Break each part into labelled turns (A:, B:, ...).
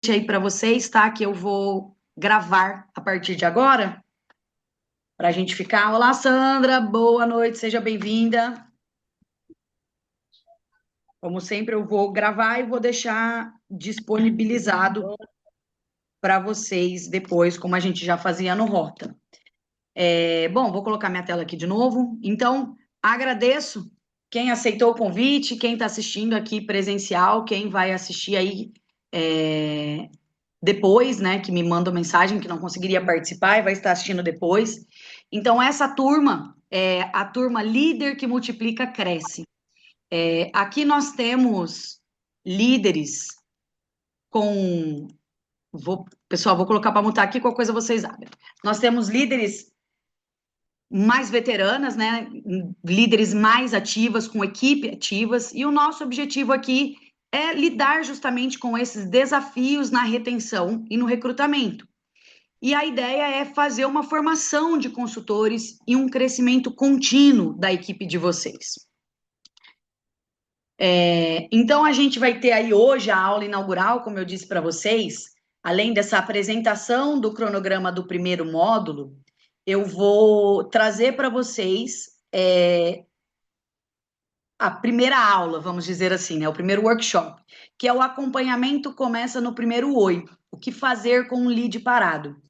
A: aí para vocês, tá? Que eu vou gravar a partir de agora, para a gente ficar. Olá, Sandra, boa noite, seja bem-vinda. Como sempre, eu vou gravar e vou deixar disponibilizado para vocês depois, como a gente já fazia no Rota. Bom, vou colocar minha tela aqui de novo. Então, agradeço quem aceitou o convite, quem está assistindo aqui presencial, quem vai assistir aí. Depois, né, que me mandam mensagem que não conseguiria participar e vai estar assistindo depois. Então, essa turma é a turma Líder que Multiplica Cresce. Aqui nós temos líderes com. Pessoal, vou colocar para mutar aqui, qualquer coisa vocês abrem. Nós temos líderes mais veteranas, né? Líderes mais ativas, com equipe ativas, e o nosso objetivo aqui é lidar justamente com esses desafios na retenção e no recrutamento. E a ideia é fazer uma formação de consultores e um crescimento contínuo da equipe de vocês. Então, a gente vai ter aí hoje a aula inaugural, como eu disse para vocês, além dessa apresentação do cronograma do primeiro módulo, eu vou trazer para vocês a primeira aula, vamos dizer assim, né? O primeiro workshop, que é o acompanhamento começa no primeiro oi, o que fazer com um lead parado.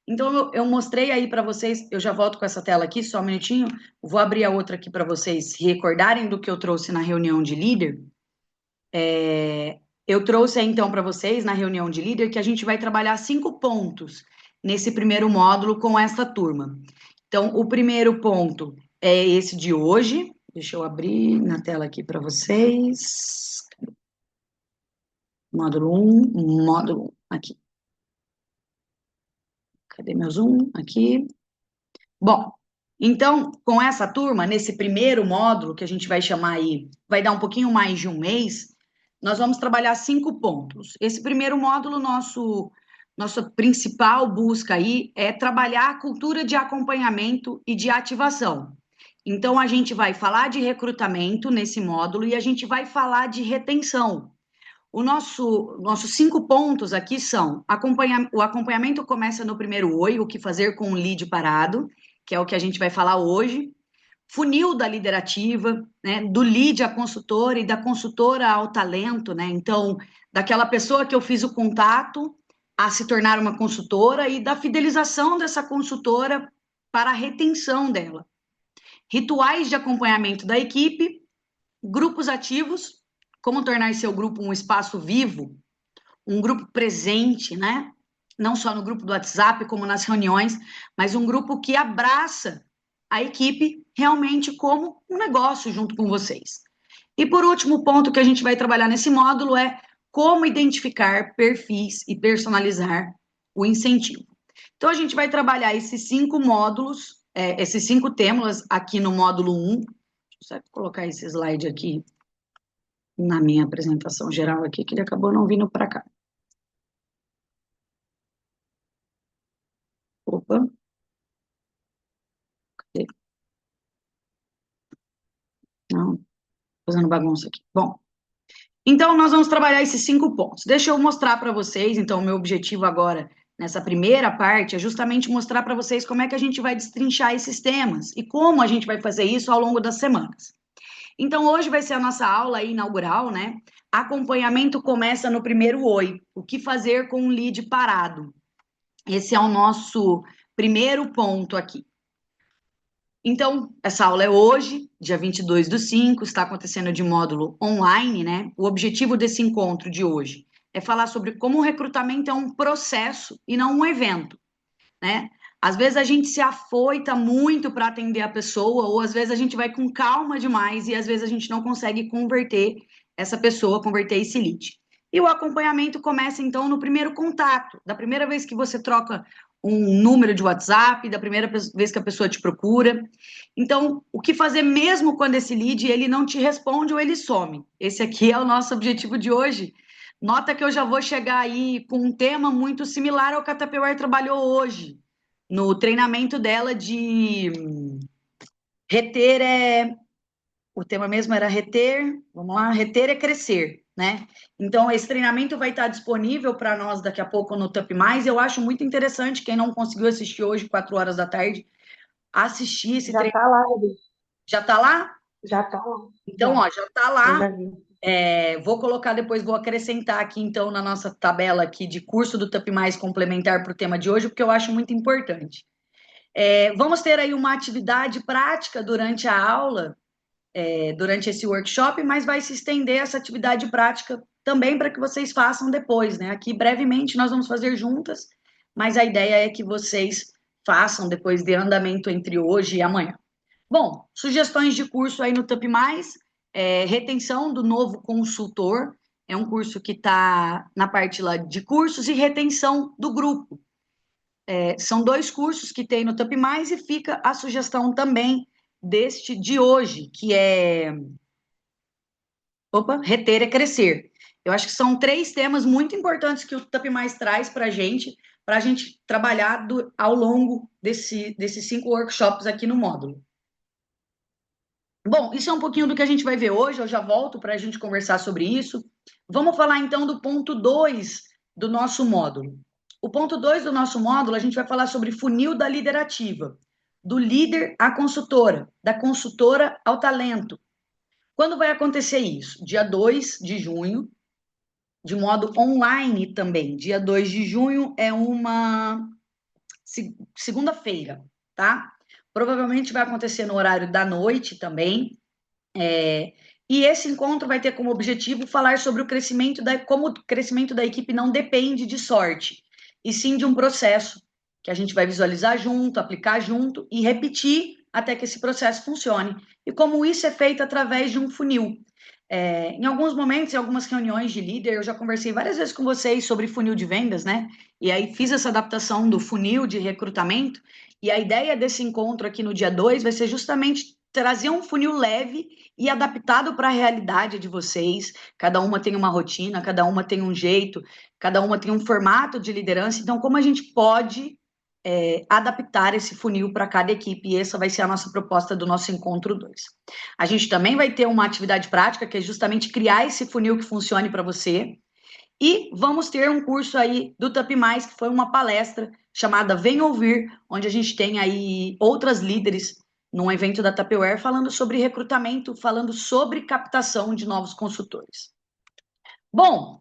A: Então, eu mostrei aí para vocês, eu já volto com essa tela aqui, só um minutinho, vou abrir a outra aqui para vocês se recordarem do que eu trouxe na reunião de líder. Eu trouxe aí, então, para vocês, na reunião de líder, que a gente vai trabalhar 5 pontos nesse primeiro módulo com essa turma. Então, o primeiro ponto é esse de hoje. Deixa eu abrir na tela aqui para vocês. Módulo 1, módulo aqui. Cadê meu zoom? Aqui. Bom, então, com essa turma, nesse primeiro módulo, que a gente vai chamar aí, vai dar um pouquinho mais de um mês, nós vamos trabalhar 5 pontos. Esse primeiro módulo, nossa principal busca aí é trabalhar a cultura de acompanhamento e de ativação. Então, a gente vai falar de recrutamento nesse módulo e a gente vai falar de retenção. Nossos 5 pontos aqui são: o acompanhamento começa no primeiro oi, o que fazer com um lead parado, que é o que a gente vai falar hoje. Funil da liderativa, né? Do lead à consultora e da consultora ao talento, né? Então, daquela pessoa que eu fiz o contato a se tornar uma consultora e da fidelização dessa consultora para a retenção dela. Rituais de acompanhamento da equipe, grupos ativos, como tornar seu grupo um espaço vivo, um grupo presente, né? Não só no grupo do WhatsApp, como nas reuniões, mas um grupo que abraça a equipe realmente como um negócio junto com vocês. E por último, ponto que a gente vai trabalhar nesse módulo é como identificar perfis e personalizar o incentivo. Então, a gente vai trabalhar esses 5 módulos, esses 5 temas aqui no módulo 1. Deixa eu só colocar esse slide aqui na minha apresentação geral aqui, que ele acabou não vindo para cá. Opa, cadê? Não, fazendo bagunça aqui. Bom, então nós vamos trabalhar esses 5 pontos. Deixa eu mostrar para vocês, então, o meu objetivo agora, nessa primeira parte, é justamente mostrar para vocês como é que a gente vai destrinchar esses temas e como a gente vai fazer isso ao longo das semanas. Então, hoje vai ser a nossa aula inaugural, né? Acompanhamento começa no primeiro oi. O que fazer com um lead parado? Esse é o nosso primeiro ponto aqui. Então, essa aula é hoje, dia 22/5, está acontecendo de módulo online, né? O objetivo desse encontro de hoje é falar sobre como o recrutamento é um processo e não um evento, né? Às vezes a gente se afoita muito para atender a pessoa, ou às vezes a gente vai com calma demais e às vezes a gente não consegue converter essa pessoa, converter esse lead. E o acompanhamento começa então no primeiro contato, da primeira vez que você troca um número de WhatsApp, da primeira vez que a pessoa te procura. Então, o que fazer mesmo quando esse lead ele não te responde ou ele some? Esse aqui é o nosso objetivo de hoje. Nota que eu já vou chegar aí com um tema muito similar ao que a Tupperware trabalhou hoje, no treinamento dela de reter é. O tema mesmo era reter, vamos lá, reter é crescer. né? Então, esse treinamento vai estar disponível para nós daqui a pouco no Tup Mais. Eu acho muito interessante, quem não conseguiu assistir hoje, 4 horas da tarde, assistir esse
B: Já
A: treinamento.
B: tá lá, Gabi.
A: Já está lá?
B: Já tá lá.
A: Então,
B: Já.
A: ó, já está
B: Eu
A: lá.
B: já vi.
A: Vou colocar depois, vou acrescentar aqui, então, na nossa tabela aqui de curso do Tup Mais complementar para o tema de hoje, porque eu acho muito importante. Vamos ter aí uma atividade prática durante a aula, durante esse workshop, mas vai se estender essa atividade prática também para que vocês façam depois, né? Aqui, brevemente, nós vamos fazer juntas, mas a ideia é que vocês façam depois de andamento entre hoje e amanhã. Bom, sugestões de curso aí no Tup Mais, retenção do novo consultor, é um curso que está na parte lá de cursos, e retenção do grupo. São 2 cursos que tem no Tup Mais, e fica a sugestão também deste de hoje, que é reter é crescer. Eu acho que são 3 temas muito importantes que o Tup Mais traz para a gente trabalhar ao longo desses 5 workshops aqui no módulo. Bom, isso é um pouquinho do que a gente vai ver hoje, eu já volto para a gente conversar sobre isso. Vamos falar então do ponto 2 do nosso módulo. O ponto 2 do nosso módulo, a gente vai falar sobre funil da liderativa, do líder à consultora, da consultora ao talento. Quando vai acontecer isso? Dia 2 de junho, de modo online também. Dia 2 de junho é uma segunda-feira, tá? Provavelmente vai acontecer no horário da noite também. E esse encontro vai ter como objetivo falar sobre o crescimento como o crescimento da equipe não depende de sorte, e sim de um processo que a gente vai visualizar junto, aplicar junto e repetir até que esse processo funcione. E como isso é feito através de um funil. Em alguns momentos, em algumas reuniões de líder, eu já conversei várias vezes com vocês sobre funil de vendas, né? E aí fiz essa adaptação do funil de recrutamento. E a ideia desse encontro aqui no dia 2 vai ser justamente trazer um funil leve e adaptado para a realidade de vocês. Cada uma tem uma rotina, cada uma tem um jeito, cada uma tem um formato de liderança. Então, como a gente pode adaptar esse funil para cada equipe? E essa vai ser a nossa proposta do nosso encontro 2. A gente também vai ter uma atividade prática, que é justamente criar esse funil que funcione para você. E vamos ter um curso aí do Tup Mais, que foi uma palestra chamada Vem Ouvir, onde a gente tem aí outras líderes num evento da Tupperware falando sobre recrutamento, falando sobre captação de novos consultores. Bom,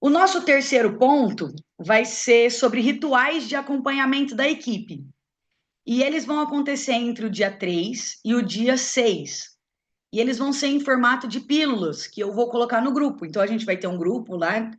A: o nosso terceiro ponto vai ser sobre rituais de acompanhamento da equipe. E eles vão acontecer entre o dia 3 e o dia 6. E eles vão ser em formato de pílulas, que eu vou colocar no grupo. Então, a gente vai ter um grupo lá,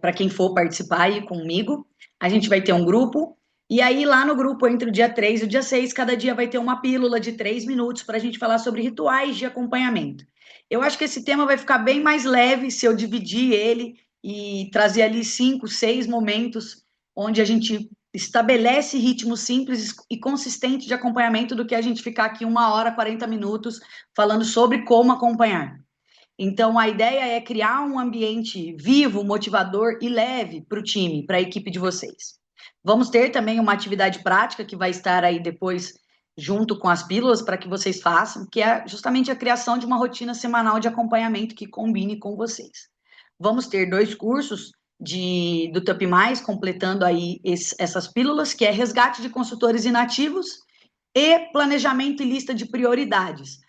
A: para quem for participar aí comigo. A gente vai ter um grupo. E aí, lá no grupo, entre o dia 3 e o dia 6, cada dia vai ter uma pílula de 3 minutos para a gente falar sobre rituais de acompanhamento. Eu acho que esse tema vai ficar bem mais leve se eu dividir ele e trazer ali 5, 6 momentos onde a gente estabelece ritmo simples e consistente de acompanhamento do que a gente ficar aqui 1 hora, 40 minutos falando sobre como acompanhar. Então, a ideia é criar um ambiente vivo, motivador e leve para o time, para a equipe de vocês. Vamos ter também uma atividade prática que vai estar aí depois, junto com as pílulas, para que vocês façam, que é justamente a criação de uma rotina semanal de acompanhamento que combine com vocês. Vamos ter 2 cursos do Tup Mais, completando aí essas pílulas, que é resgate de consultores inativos e planejamento e lista de prioridades.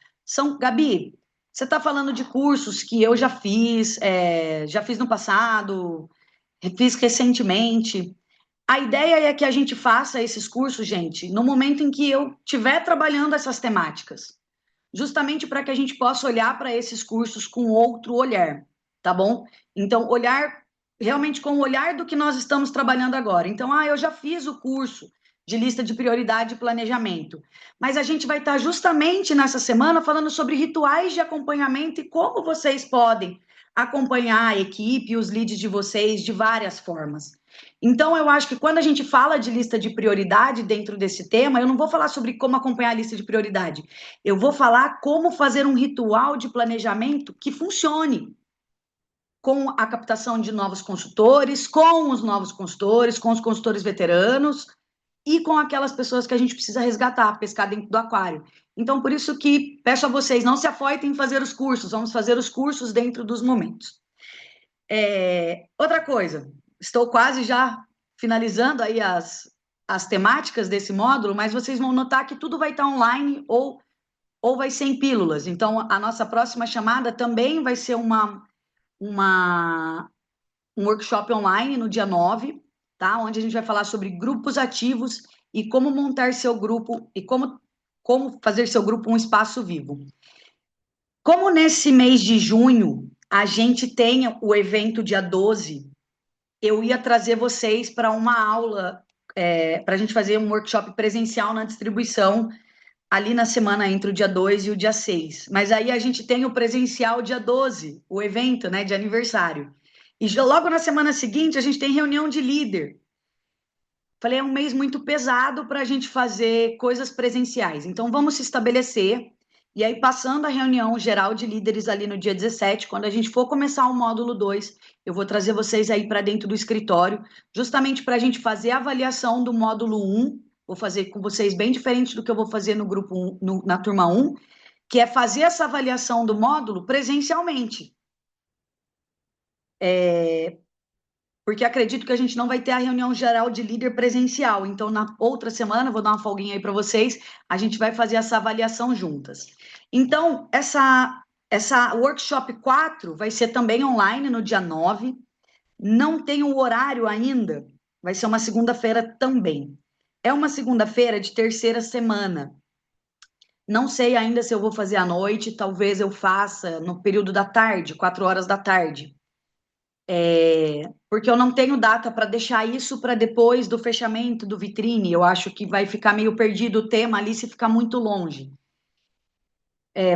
A: Gabi, você está falando de cursos que eu já fiz no passado, fiz recentemente. A ideia é que a gente faça esses cursos, gente, no momento em que eu estiver trabalhando essas temáticas, justamente para que a gente possa olhar para esses cursos com outro olhar, tá bom? Então, olhar realmente com o olhar do que nós estamos trabalhando agora. Então, eu já fiz o curso de lista de prioridade e planejamento, mas a gente vai estar justamente nessa semana falando sobre rituais de acompanhamento e como vocês podem acompanhar a equipe e os leads de vocês de várias formas. Então, eu acho que quando a gente fala de lista de prioridade dentro desse tema, eu não vou falar sobre como acompanhar a lista de prioridade. Eu vou falar como fazer um ritual de planejamento que funcione com a captação de novos consultores, com os novos consultores, com os consultores veteranos e com aquelas pessoas que a gente precisa resgatar, pescar dentro do aquário. Então, por isso que peço a vocês, não se afoitem em fazer os cursos, vamos fazer os cursos dentro dos momentos. Outra coisa, estou quase já finalizando aí as temáticas desse módulo, mas vocês vão notar que tudo vai estar online ou vai ser em pílulas. Então, a nossa próxima chamada também vai ser uma, um workshop online no dia 9, tá? Onde a gente vai falar sobre grupos ativos e como montar seu grupo e como fazer seu grupo um espaço vivo. Como nesse mês de junho a gente tem o evento dia 12, eu ia trazer vocês para uma aula, para a gente fazer um workshop presencial na distribuição ali na semana entre o dia 2 e o dia 6. Mas aí a gente tem o presencial dia 12, o evento, né, de aniversário. E já logo na semana seguinte a gente tem reunião de líder. Falei, é um mês muito pesado para a gente fazer coisas presenciais. Então vamos se estabelecer. E aí, passando a reunião geral de líderes ali no dia 17, quando a gente for começar o módulo 2, eu vou trazer vocês aí para dentro do escritório, justamente para a gente fazer a avaliação do módulo 1. Vou fazer com vocês bem diferente do que eu vou fazer no grupo 1, na turma 1, que é fazer essa avaliação do módulo presencialmente. Porque acredito que a gente não vai ter a reunião geral de líder presencial. Então, na outra semana, vou dar uma folguinha aí para vocês, a gente vai fazer essa avaliação juntas. Então, essa workshop 4 vai ser também online no dia 9. Não tem o horário ainda, vai ser uma segunda-feira também. É uma segunda-feira de terceira semana. Não sei ainda se eu vou fazer à noite, talvez eu faça no período da tarde, 4 horas da tarde. Porque eu não tenho data para deixar isso para depois do fechamento do vitrine. Eu acho que vai ficar meio perdido o tema ali se ficar muito longe.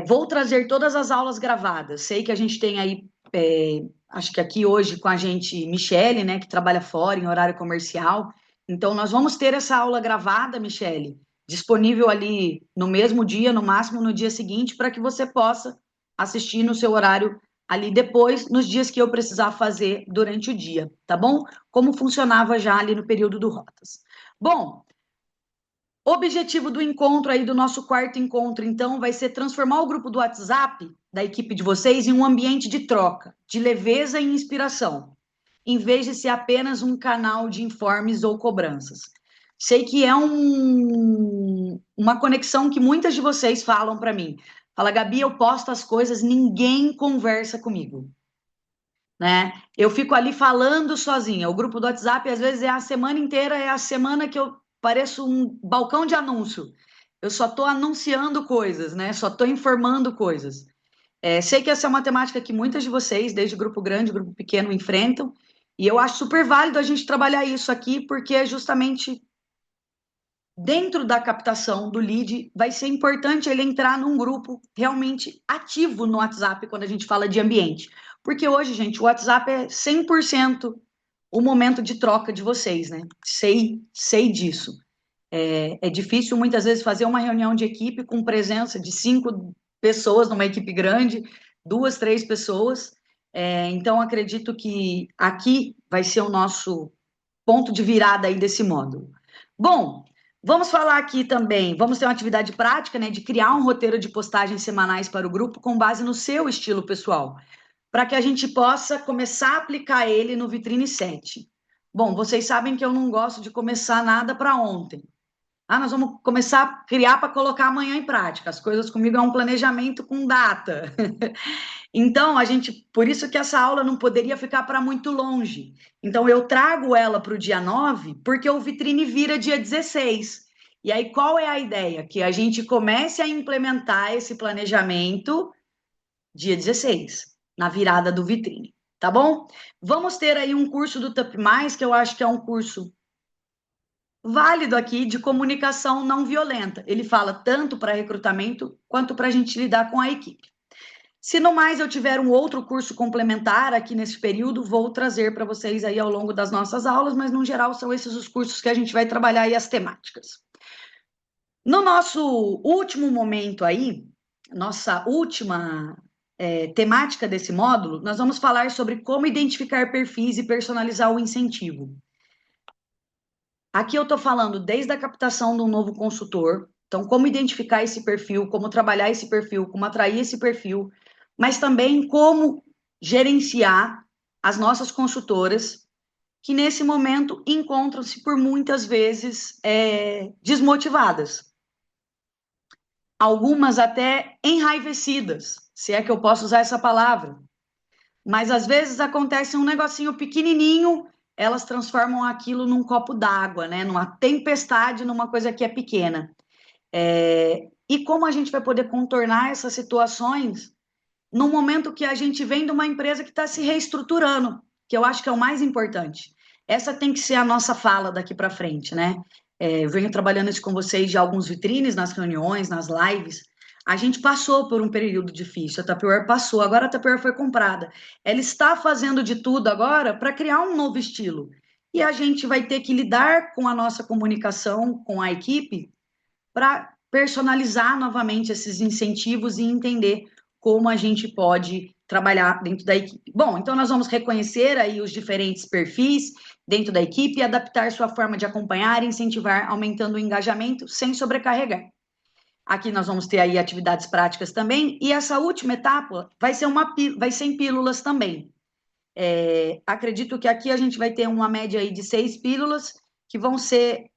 A: Vou trazer todas as aulas gravadas. Sei que a gente tem aí, acho que aqui hoje com a gente, Michele, né, que trabalha fora em horário comercial. Então, nós vamos ter essa aula gravada, Michele, disponível ali no mesmo dia, no máximo no dia seguinte, para que você possa assistir no seu horário ali depois, nos dias que eu precisar fazer durante o dia, tá bom? Como funcionava já ali no período do Rotas. Bom, objetivo do encontro aí, do nosso quarto encontro, então, vai ser transformar o grupo do WhatsApp da equipe de vocês em um ambiente de troca, de leveza e inspiração, em vez de ser apenas um canal de informes ou cobranças. Sei que é uma conexão que muitas de vocês falam para mim. Fala, Gabi, eu posto as coisas, ninguém conversa comigo, né? Eu fico ali falando sozinha. O grupo do WhatsApp, às vezes, é a semana inteira, é a semana que eu pareço um balcão de anúncio. Eu só estou anunciando coisas, né? Só estou informando coisas. Sei que essa é uma temática que muitas de vocês, desde grupo grande, grupo pequeno, enfrentam, e eu acho super válido a gente trabalhar isso aqui, porque é justamente dentro da captação do lead, vai ser importante ele entrar num grupo realmente ativo no WhatsApp quando a gente fala de ambiente. Porque hoje, gente, o WhatsApp é 100% o momento de troca de vocês, né? Sei disso. É difícil muitas vezes fazer uma reunião de equipe com presença de 5 pessoas numa equipe grande, 2, 3 pessoas. Então, acredito que aqui vai ser o nosso ponto de virada aí desse módulo. Bom, vamos falar aqui também, vamos ter uma atividade prática, né, de criar um roteiro de postagens semanais para o grupo com base no seu estilo pessoal, para que a gente possa começar a aplicar ele no Vitrine 7. Bom, vocês sabem que eu não gosto de começar nada para ontem. Nós vamos começar a criar para colocar amanhã em prática. As coisas comigo é um planejamento com data. Então, por isso que essa aula não poderia ficar para muito longe. Então, eu trago ela para o dia 9, porque o Vitrine vira dia 16. E aí, qual é a ideia? Que a gente comece a implementar esse planejamento dia 16, na virada do Vitrine, tá bom? Vamos ter aí um curso do TUP+, que eu acho que é um curso válido aqui de comunicação não violenta. Ele fala tanto para recrutamento quanto para a gente lidar com a equipe. Se no mais eu tiver um outro curso complementar aqui nesse período, vou trazer para vocês aí ao longo das nossas aulas, mas no geral são esses os cursos que a gente vai trabalhar e as temáticas. No nosso último momento aí, nossa última temática desse módulo, nós vamos falar sobre como identificar perfis e personalizar o incentivo. Aqui eu estou falando desde a captação de um novo consultor, então como identificar esse perfil, como trabalhar esse perfil, como atrair esse perfil, mas também como gerenciar as nossas consultoras, que nesse momento encontram-se por muitas vezes desmotivadas, algumas até enraivecidas, se é que eu posso usar essa palavra. Mas às vezes acontece um negocinho pequenininho, elas transformam aquilo num copo d'água, né? Numa tempestade, numa coisa que é pequena. E como a gente vai poder contornar essas situações no momento que a gente vem de uma empresa que está se reestruturando, que eu acho que é o mais importante. Essa tem que ser a nossa fala daqui para frente, né? Eu venho trabalhando isso com vocês de alguns vitrines, nas reuniões, nas lives. A gente passou por um período difícil, a Tupperware passou, agora a Tupperware foi comprada. Ela está fazendo de tudo agora para criar um novo estilo. E a gente vai ter que lidar com a nossa comunicação, com a equipe, para personalizar novamente esses incentivos e entender como a gente pode trabalhar dentro da equipe. Bom, então nós vamos reconhecer aí os diferentes perfis dentro da equipe e adaptar sua forma de acompanhar e incentivar, aumentando o engajamento sem sobrecarregar. Aqui nós vamos ter aí atividades práticas também, e essa última etapa vai ser em pílulas também. Acredito que aqui a gente vai ter uma média aí de 6 pílulas que vão ser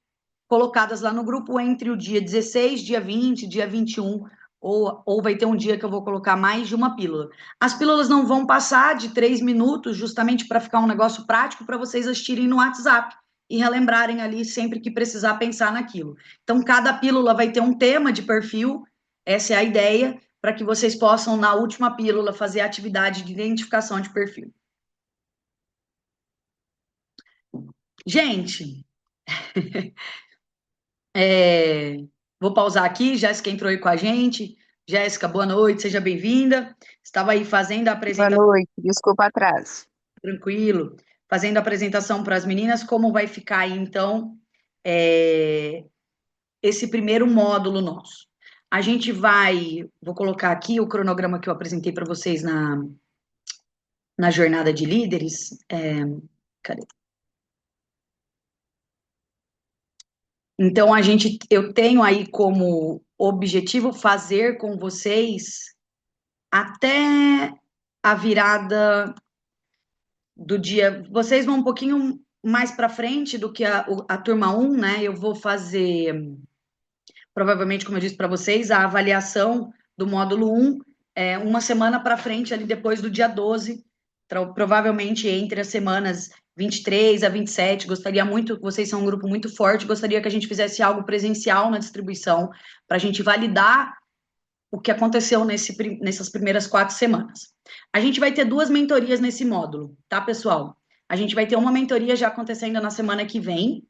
A: colocadas lá no grupo entre o dia 16, dia 20, dia 21, ou vai ter um dia que eu vou colocar mais de uma pílula. As pílulas não vão passar de 3 minutos, justamente para ficar um negócio prático para vocês assistirem no WhatsApp e relembrarem ali sempre que precisar pensar naquilo. Então, cada pílula vai ter um tema de perfil, essa é a ideia, para que vocês possam, na última pílula, fazer a atividade de identificação de perfil. Gente, vou pausar aqui. Jéssica entrou aí com a gente. Jéssica, boa noite, seja bem-vinda. Estava aí fazendo a
B: Boa
A: apresentação,
B: noite, desculpa o atraso.
A: tranquilo, fazendo a apresentação para as meninas, como vai ficar aí, então, é, esse primeiro módulo nosso. A gente vou colocar aqui o cronograma que eu apresentei para vocês na jornada de líderes. Cadê? Então, eu tenho aí como objetivo fazer com vocês até a virada do dia. Vocês vão um pouquinho mais para frente do que a turma um, né? Eu vou fazer, provavelmente, como eu disse para vocês, a avaliação do módulo um uma semana para frente, ali depois do dia 12, provavelmente entre as semanas 23 a 27. Gostaria muito, vocês são um grupo muito forte, gostaria que a gente fizesse algo presencial na distribuição, para a gente validar o que aconteceu nessas primeiras 4 semanas. A gente vai ter 2 mentorias nesse módulo, tá, pessoal? A gente vai ter uma mentoria já acontecendo na semana que vem,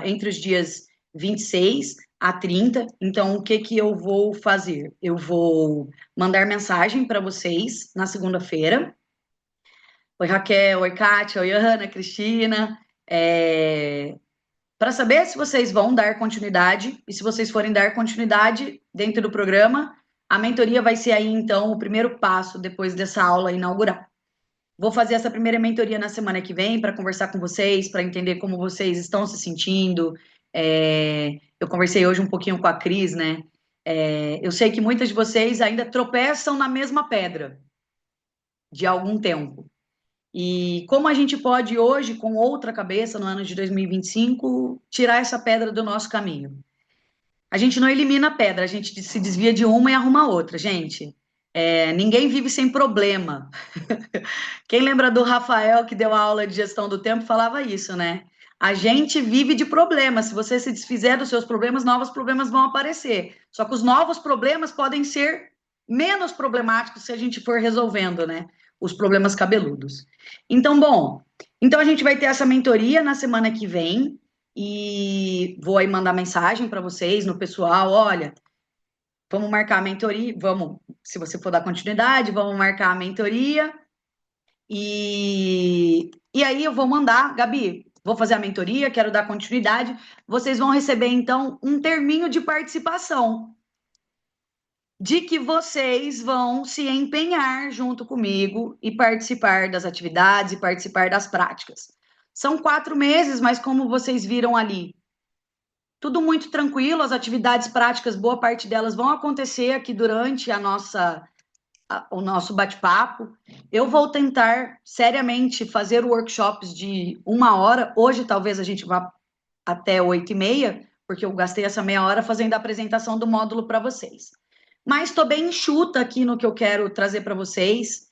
A: entre os dias 26 a 30. Então, o que que eu vou fazer? Eu vou mandar mensagem para vocês na segunda-feira. Oi, Raquel, oi, Kátia, oi, Ana, Cristina. Para saber se vocês vão dar continuidade, e se vocês forem dar continuidade dentro do programa, a mentoria vai ser aí, então, o primeiro passo depois dessa aula inaugural. Vou fazer essa primeira mentoria na semana que vem para conversar com vocês, para entender como vocês estão se sentindo. Eu conversei hoje um pouquinho com a Cris, né? Eu sei que muitas de vocês ainda tropeçam na mesma pedra de algum tempo. E como a gente pode hoje, com outra cabeça, no ano de 2025, tirar essa pedra do nosso caminho? A gente não elimina a pedra, a gente se desvia de uma e arruma outra, gente. Ninguém vive sem problema. Quem lembra do Rafael, que deu a aula de gestão do tempo, falava isso, né? A gente vive de problemas. Se você se desfizer dos seus problemas, novos problemas vão aparecer. Só que os novos problemas podem ser menos problemáticos se a gente for resolvendo, né? Os problemas cabeludos. Então, bom, então a gente vai ter essa mentoria na semana que vem e vou aí mandar mensagem para vocês no pessoal, olha, vamos marcar a mentoria, vamos, se você for dar continuidade, vamos marcar a mentoria. E aí eu vou mandar, Gabi, vou fazer a mentoria, quero dar continuidade. Vocês vão receber, então, um terminho de participação, de que vocês vão se empenhar junto comigo e participar das atividades e participar das práticas. São 4 meses, mas como vocês viram ali, tudo muito tranquilo, as atividades práticas, boa parte delas vão acontecer aqui durante a nossa o nosso bate-papo. Eu vou tentar seriamente fazer workshops de 1 hora. Hoje, talvez a gente vá até 8h30, porque eu gastei essa meia hora fazendo a apresentação do módulo para vocês. Mas estou bem enxuta aqui no que eu quero trazer para vocês,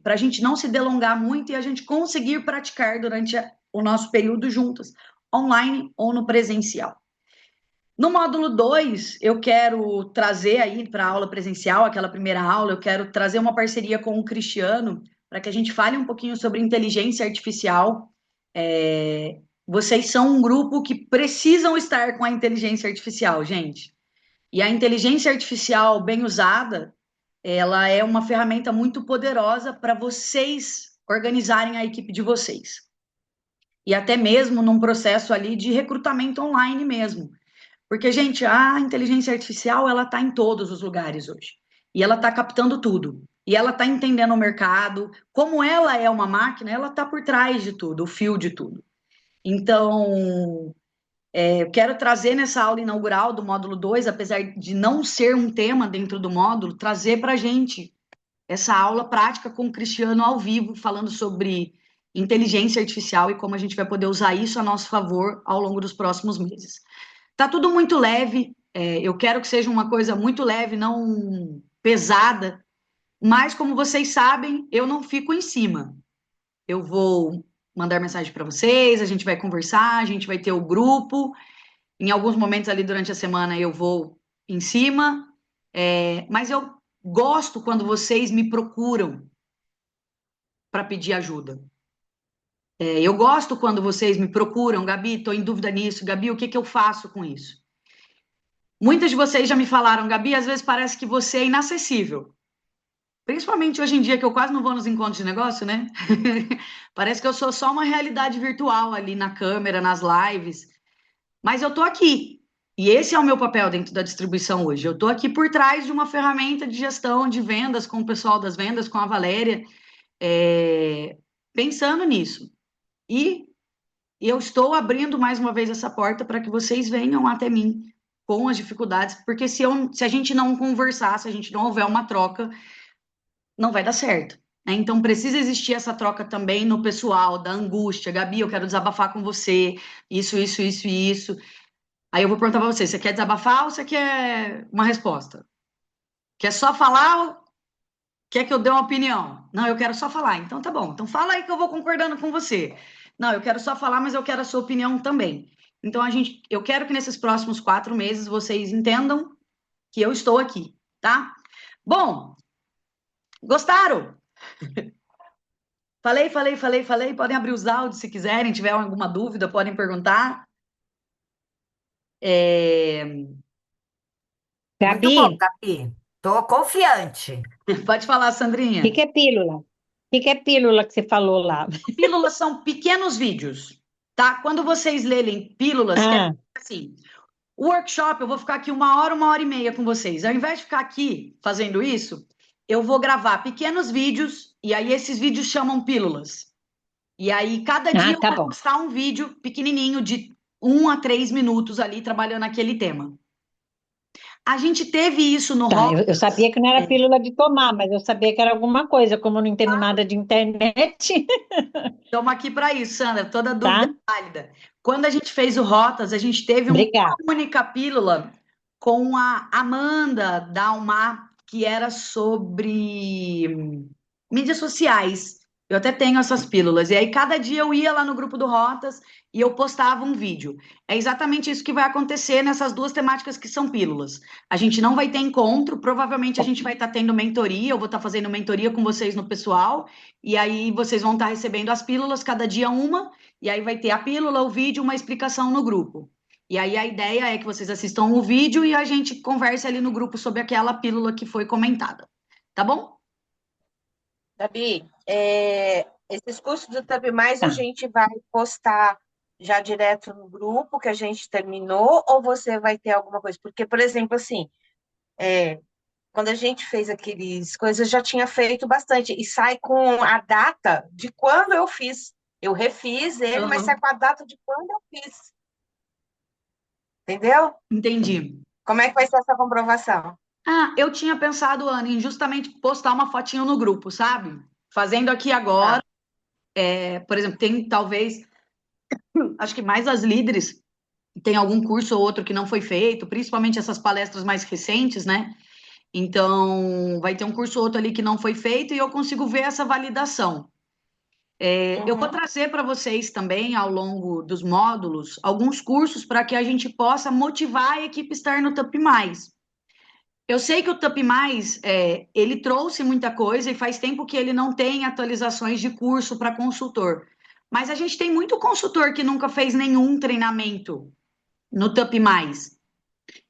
A: para a gente não se delongar muito e a gente conseguir praticar durante o nosso período juntas, online ou no presencial. No módulo 2, eu quero trazer aí para a aula presencial, aquela primeira aula, eu quero trazer uma parceria com o Cristiano para que a gente fale um pouquinho sobre inteligência artificial. Vocês são um grupo que precisam estar com a inteligência artificial, gente. E a inteligência artificial bem usada, ela é uma ferramenta muito poderosa para vocês organizarem a equipe de vocês. E até mesmo num processo ali de recrutamento online mesmo. Porque, gente, a inteligência artificial, ela está em todos os lugares hoje. E ela está captando tudo. E ela está entendendo o mercado. Como ela é uma máquina, ela está por trás de tudo, o fio de tudo. Então, eu quero trazer nessa aula inaugural do módulo 2, apesar de não ser um tema dentro do módulo, trazer para a gente essa aula prática com o Cristiano ao vivo, falando sobre inteligência artificial e como a gente vai poder usar isso a nosso favor ao longo dos próximos meses. Tá tudo muito leve, eu quero que seja uma coisa muito leve, não pesada, mas como vocês sabem, eu não fico em cima. Eu vou mandar mensagem para vocês, a gente vai conversar, a gente vai ter o grupo. Em alguns momentos ali durante a semana eu vou em cima, mas eu gosto quando vocês me procuram para pedir ajuda. Eu gosto quando vocês me procuram, Gabi, estou em dúvida nisso, Gabi, o que que eu faço com isso? Muitas de vocês já me falaram, Gabi, às vezes parece que você é inacessível. Principalmente hoje em dia, que eu quase não vou nos encontros de negócio, né? Parece que eu sou só uma realidade virtual ali na câmera, nas lives. Mas eu tô aqui. E esse é o meu papel dentro da distribuição hoje. Eu tô aqui por trás de uma ferramenta de gestão de vendas com o pessoal das vendas, com a Valéria, pensando nisso. E eu estou abrindo mais uma vez essa porta para que vocês venham até mim com as dificuldades, porque se a gente não conversar, se a gente não houver uma troca, não vai dar certo. Né? Então, precisa existir essa troca também no pessoal, da angústia. Gabi, eu quero desabafar com você, isso, isso, isso e isso. Aí eu vou perguntar para você, você quer desabafar ou você quer uma resposta? Quer só falar ou quer que eu dê uma opinião? Não, eu quero só falar. Então, tá bom. Então, fala aí que eu vou concordando com você. Não, eu quero só falar, mas eu quero a sua opinião também. Então, eu quero que nesses próximos 4 meses vocês entendam que eu estou aqui, tá? Bom, gostaram? Falei. Podem abrir os áudios se quiserem, tiver alguma dúvida, podem perguntar.
B: Muito bom,
C: Gabi,
B: Gabi. Tô confiante.
A: Pode falar,
C: o
A: Sandrinha.
C: que é pílula? O que é pílula que você falou lá?
A: Pílulas são pequenos vídeos, tá? Quando vocês lerem pílulas, quer
C: Ah,
A: dizer assim, o workshop, eu vou ficar aqui 1 hora e meia com vocês. Ao invés de ficar aqui fazendo isso, eu vou gravar pequenos vídeos, e aí esses vídeos chamam pílulas. E aí, cada dia eu
C: tá
A: vou
C: bom.
A: postar um vídeo pequenininho de 1 a 3 minutos ali, trabalhando aquele tema. A gente teve isso no
C: Tá,
A: Rock.
C: eu sabia que não era pílula de tomar, mas eu sabia que era alguma coisa, como eu não entendo nada de internet,
A: Estamos aqui para isso, Sandra. Toda dúvida
C: tá?
A: é válida. Quando a gente fez o Rotas, a gente teve uma
C: Obrigada.
A: única pílula com a Amanda Dalmar, que era sobre mídias sociais. Eu até tenho essas pílulas. E aí, cada dia eu ia lá no grupo do Rotas e eu postava um vídeo. É exatamente isso que vai acontecer nessas duas temáticas que são pílulas. A gente não vai ter encontro, provavelmente a gente vai estar tendo mentoria, eu vou estar fazendo mentoria com vocês no pessoal, e aí vocês vão estar recebendo as pílulas, cada dia uma, e aí vai ter a pílula, o vídeo, uma explicação no grupo. E aí a ideia é que vocês assistam o vídeo e a gente converse ali no grupo sobre aquela pílula que foi comentada. Tá bom?
D: Gabi, esses cursos do Tab Mais a
C: Tá.
D: gente vai postar já direto no grupo que a gente terminou, ou você vai ter alguma coisa? Porque, por exemplo, assim, quando a gente fez aqueles coisas, eu já tinha feito bastante, e sai com a data de quando eu fiz. Eu refiz ele, mas sai
A: Uhum.
D: com a data de quando eu fiz. Entendeu?
A: Entendi.
D: Como é que vai ser essa comprovação?
A: Ah, eu tinha pensado, Ana, em justamente postar uma fotinho no grupo, sabe? Fazendo aqui
D: Tá.
A: agora, por exemplo, tem talvez, acho que mais as líderes, tem algum curso ou outro que não foi feito, principalmente essas palestras mais recentes, né? Então, vai ter um curso ou outro ali que não foi feito e eu consigo ver essa validação. Eu vou
D: Uhum.
A: trazer para vocês também, ao longo dos módulos, alguns cursos para que a gente possa motivar a equipe a estar no Tup Mais. Eu sei que o Tup Mais, ele trouxe muita coisa e faz tempo que ele não tem atualizações de curso para consultor. Mas a gente tem muito consultor que nunca fez nenhum treinamento no Tup Mais.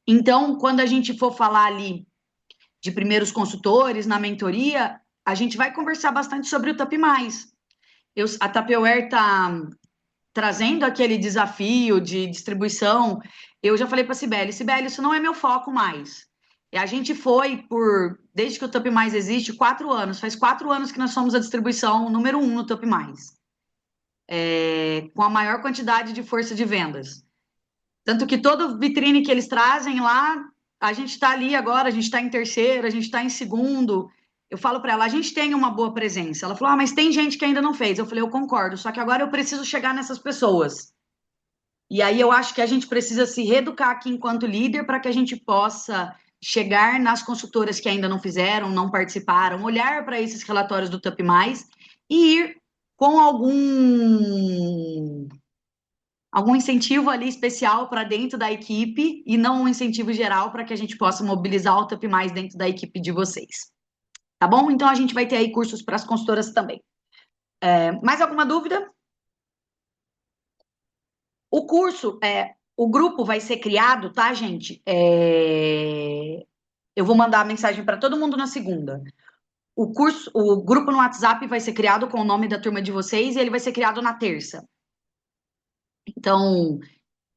A: Então, quando a gente for falar ali de primeiros consultores na mentoria, a gente vai conversar bastante sobre o Tup Mais. A Tupperware está trazendo aquele desafio de distribuição. Eu já falei para a Sibeli, isso não é meu foco mais. E a gente foi desde que o Tup Mais existe, 4 anos. Faz 4 anos que nós somos a distribuição número 1 no Tup Mais, com a maior quantidade de força de vendas. Tanto que todo vitrine que eles trazem lá, a gente está ali agora, a gente está em terceiro, a gente está em segundo. Eu falo para ela, a gente tem uma boa presença. Ela falou, mas tem gente que ainda não fez. Eu falei, eu concordo, só que agora eu preciso chegar nessas pessoas. E aí eu acho que a gente precisa se reeducar aqui enquanto líder para que a gente possa chegar nas consultoras que ainda não fizeram, não participaram, olhar para esses relatórios do Tup Mais e ir com algum incentivo ali especial para dentro da equipe e não um incentivo geral para que a gente possa mobilizar o Tup Mais dentro da equipe de vocês. Tá bom? Então a gente vai ter aí cursos para as consultoras também. Mais alguma dúvida? O grupo vai ser criado, tá, gente? Eu vou mandar a mensagem para todo mundo na segunda. O grupo no WhatsApp vai ser criado com o nome da turma de vocês e ele vai ser criado na terça. Então,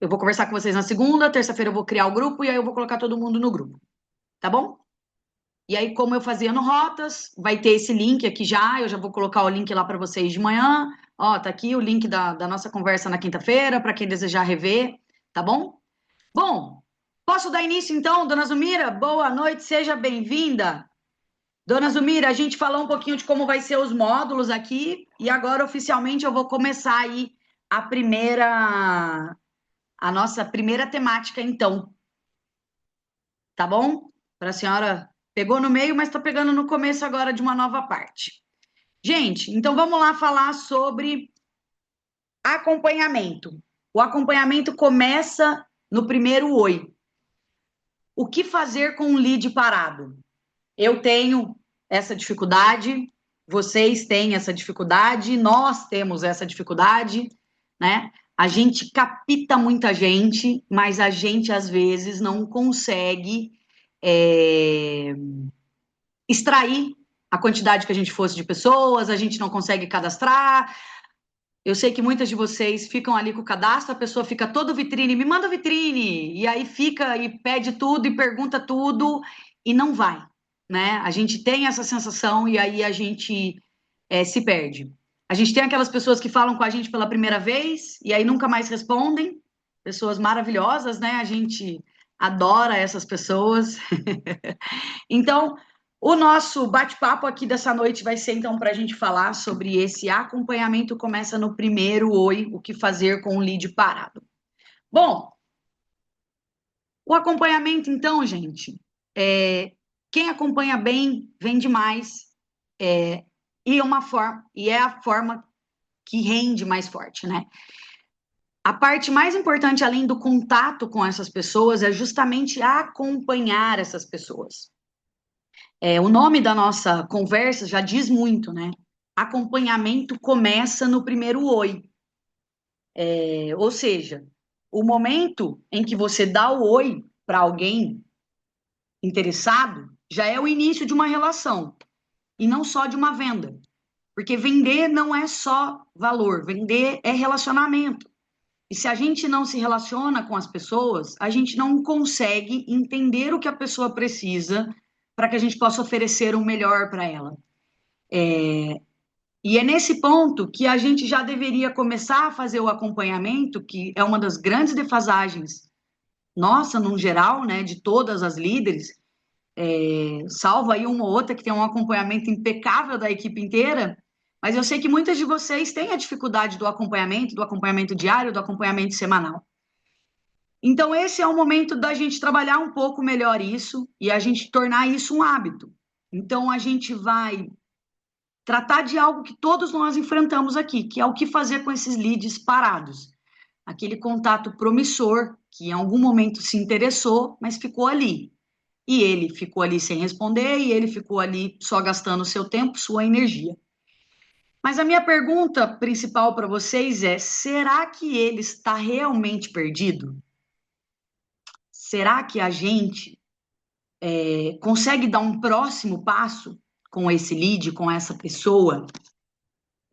A: eu vou conversar com vocês na segunda, terça-feira eu vou criar o grupo e aí eu vou colocar todo mundo no grupo, tá bom? E aí, como eu fazia no Rotas, vai ter esse link aqui já, eu já vou colocar o link lá para vocês de manhã. Ó, tá aqui o link da nossa conversa na quinta-feira, para quem desejar rever, tá bom? Bom, posso dar início então, dona Zumira? Boa noite, seja bem-vinda. Dona Zumira, a gente falou um pouquinho de como vai ser os módulos aqui, e agora oficialmente eu vou começar aí a nossa primeira temática, então. Tá bom? Para a senhora, pegou no meio, mas está pegando no começo agora de uma nova parte. Gente, então vamos lá falar sobre acompanhamento. O acompanhamento começa no primeiro oi. O que fazer com um lead parado? Eu tenho essa dificuldade, vocês têm essa dificuldade, nós temos essa dificuldade, né? A gente capta muita gente, mas a gente às vezes não consegue extrair a quantidade que a gente fosse de pessoas, a gente não consegue cadastrar. Eu sei que muitas de vocês ficam ali com o cadastro, a pessoa fica todo vitrine, me manda vitrine, e aí fica e pede tudo e pergunta tudo e não vai, né? A gente tem essa sensação e aí a gente se perde. A gente tem aquelas pessoas que falam com a gente pela primeira vez e aí nunca mais respondem, pessoas maravilhosas, né? A gente adora essas pessoas. Então, o nosso bate-papo aqui dessa noite vai ser, então, para a gente falar sobre esse acompanhamento. Começa no primeiro oi, o que fazer com o lead parado. Bom, o acompanhamento, então, gente, quem acompanha bem, vende mais, e é a forma que rende mais forte, né? A parte mais importante, além do contato com essas pessoas, é justamente acompanhar essas pessoas. O nome da nossa conversa já diz muito, né? Acompanhamento começa no primeiro oi. Ou seja, o momento em que você dá o oi para alguém interessado já é o início de uma relação e não só de uma venda. Porque vender não é só valor, vender é relacionamento. E se a gente não se relaciona com as pessoas, a gente não consegue entender o que a pessoa precisa para que a gente possa oferecer o melhor para ela. E é nesse ponto que a gente já deveria começar a fazer o acompanhamento, que é uma das grandes defasagens nossa, no geral, né, de todas as líderes, salvo aí uma ou outra que tem um acompanhamento impecável da equipe inteira, mas eu sei que muitas de vocês têm a dificuldade do acompanhamento diário, do acompanhamento semanal. Então, esse é o momento da gente trabalhar um pouco melhor isso e a gente tornar isso um hábito. Então, a gente vai tratar de algo que todos nós enfrentamos aqui, que é o que fazer com esses leads parados. Aquele contato promissor que em algum momento se interessou, mas ficou ali. E ele ficou ali sem responder, e ele ficou ali só gastando seu tempo, sua energia. Mas a minha pergunta principal para vocês é: será que ele está realmente perdido? Será que a gente consegue dar um próximo passo com esse lead, com essa pessoa?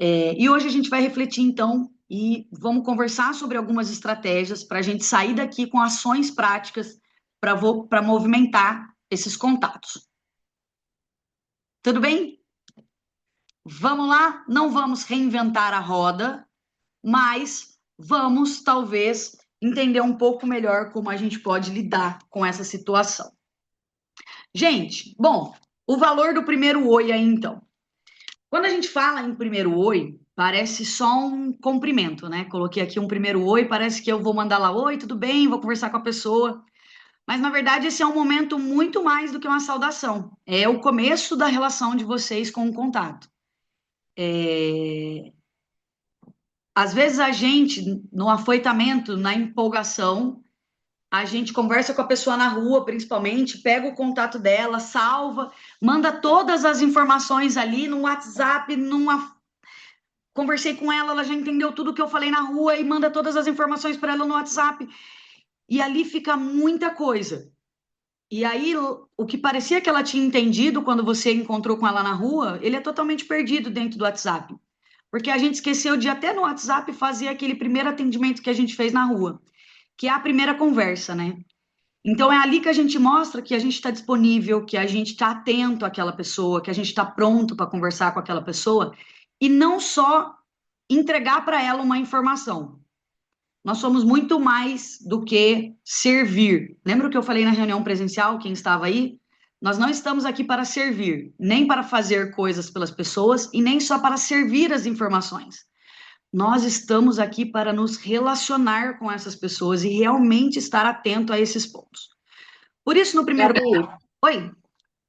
A: E hoje a gente vai refletir, então, e vamos conversar sobre algumas estratégias para a gente sair daqui com ações práticas para movimentar esses contatos. Tudo bem? Vamos lá? Não vamos reinventar a roda, mas vamos, talvez, entender um pouco melhor como a gente pode lidar com essa situação. Gente, bom, o valor do primeiro oi aí, então. Quando a gente fala em primeiro oi, parece só um cumprimento, né? Coloquei aqui um primeiro oi, parece que eu vou mandar lá, oi, tudo bem, vou conversar com a pessoa. Mas, na verdade, esse é um momento muito mais do que uma saudação. É o começo da relação de vocês com o contato. Às vezes a gente, no afoitamento, na empolgação, a gente conversa com a pessoa na rua, principalmente, pega o contato dela, salva, manda todas as informações ali no WhatsApp, conversei com ela, ela já entendeu tudo que eu falei na rua e manda todas as informações para ela no WhatsApp. E ali fica muita coisa. E aí, o que parecia que ela tinha entendido quando você encontrou com ela na rua, ele é totalmente perdido dentro do WhatsApp. Porque a gente esqueceu de até no WhatsApp fazer aquele primeiro atendimento que a gente fez na rua, que é a primeira conversa, né? Então é ali que a gente mostra que a gente está disponível, que a gente está atento àquela pessoa, que a gente está pronto para conversar com aquela pessoa, e não só entregar para ela uma informação. Nós somos muito mais do que servir. Lembra o que eu falei na reunião presencial, quem estava aí? Nós não estamos aqui para servir, nem para fazer coisas pelas pessoas e nem só para servir as informações. Nós estamos aqui para nos relacionar com essas pessoas e realmente estar atento a esses pontos. Por isso, no primeiro...
D: Gabi,
A: Oi,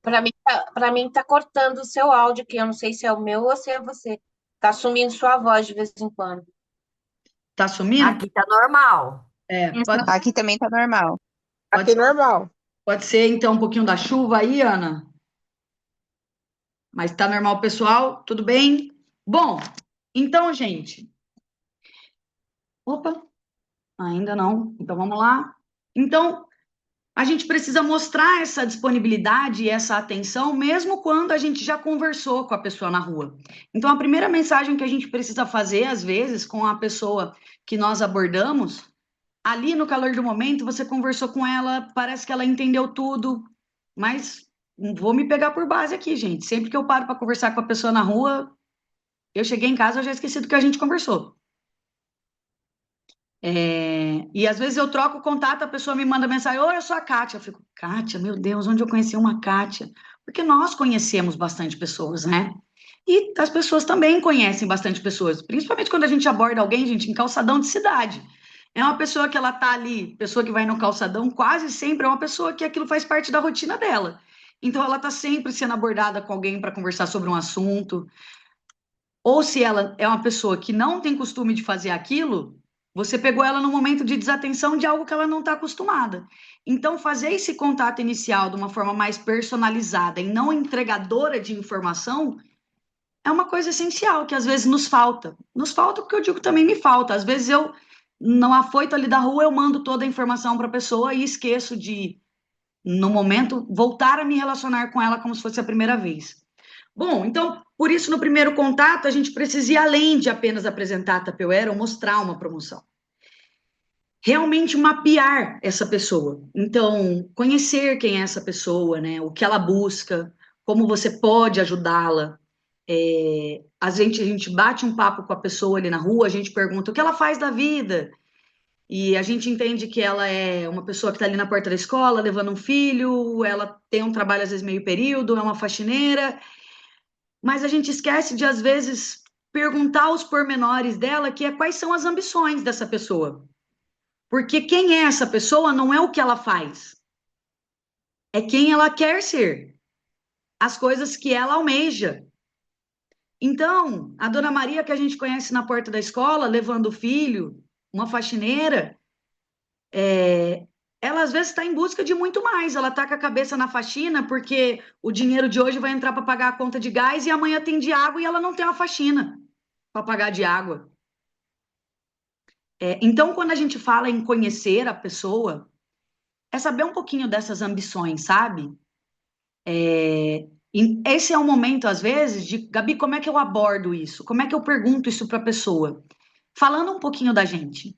D: para mim tá cortando o seu áudio, que eu não sei se é o meu ou se é você. Tá sumindo sua voz de vez em quando.
A: tá sumindo?
B: Aqui tá normal.
E: Aqui também tá normal.
A: Pode
F: Aqui normal.
A: pode ser, então, um pouquinho da chuva aí, Ana? Mas tá normal, pessoal? Tudo bem? Bom, então, gente... Opa, ainda não. Então, vamos lá. Então, a gente precisa mostrar essa disponibilidade e essa atenção, mesmo quando a gente já conversou com a pessoa na rua. Então, a primeira mensagem que a gente precisa fazer, às vezes, com a pessoa que nós abordamos, ali no calor do momento, você conversou com ela, parece que ela entendeu tudo, mas vou me pegar por base aqui, gente. Sempre que eu paro para conversar com a pessoa na rua, eu cheguei em casa, eu já esqueci do que a gente conversou. E às vezes eu troco o contato, a pessoa me manda mensagem, oi, eu sou a Kátia. Eu fico, Kátia, meu Deus, onde eu conheci uma Kátia? Porque nós conhecemos bastante pessoas, né? E as pessoas também conhecem bastante pessoas, principalmente quando a gente aborda alguém, gente, em calçadão de cidade. É uma pessoa que ela tá ali, pessoa que vai no calçadão, quase sempre é uma pessoa que aquilo faz parte da rotina dela. Então ela tá sempre sendo abordada com alguém para conversar sobre um assunto. Ou se ela é uma pessoa que não tem costume de fazer aquilo, você pegou ela no momento de desatenção de algo que ela não está acostumada. Então, fazer esse contato inicial de uma forma mais personalizada e não entregadora de informação é uma coisa essencial que às vezes nos falta. Nos falta porque eu digo que também me falta. Às vezes eu, não afoito ali da rua, eu mando toda a informação para a pessoa e esqueço de, no momento, voltar a me relacionar com ela como se fosse a primeira vez. Bom, então, por isso, no primeiro contato, a gente precisa ir além de apenas apresentar a Tupperware ou mostrar uma promoção. Realmente mapear essa pessoa. Então, conhecer quem é essa pessoa, né? O que ela busca, como você pode ajudá-la. A gente bate um papo com a pessoa ali na rua, a gente pergunta o que ela faz da vida. e a gente entende que ela é uma pessoa que está ali na porta da escola, levando um filho, ela tem um trabalho às vezes meio período, é uma faxineira, mas a gente esquece de, às vezes, perguntar os pormenores dela, que é quais são as ambições dessa pessoa. Porque quem é essa pessoa não é o que ela faz, é quem ela quer ser, as coisas que ela almeja. Então, a Dona Maria, que a gente conhece na porta da escola, levando o filho, uma faxineira, ela às vezes está em busca de muito mais. Ela está com a cabeça na faxina porque o dinheiro de hoje vai entrar para pagar a conta de gás e amanhã tem de água e ela não tem uma faxina para pagar de água. Então, quando a gente fala em conhecer a pessoa, é saber um pouquinho dessas ambições, sabe? E esse é o momento, às vezes, de, Gabi, como é que eu abordo isso? Como é que eu pergunto isso para a pessoa? Falando um pouquinho da gente.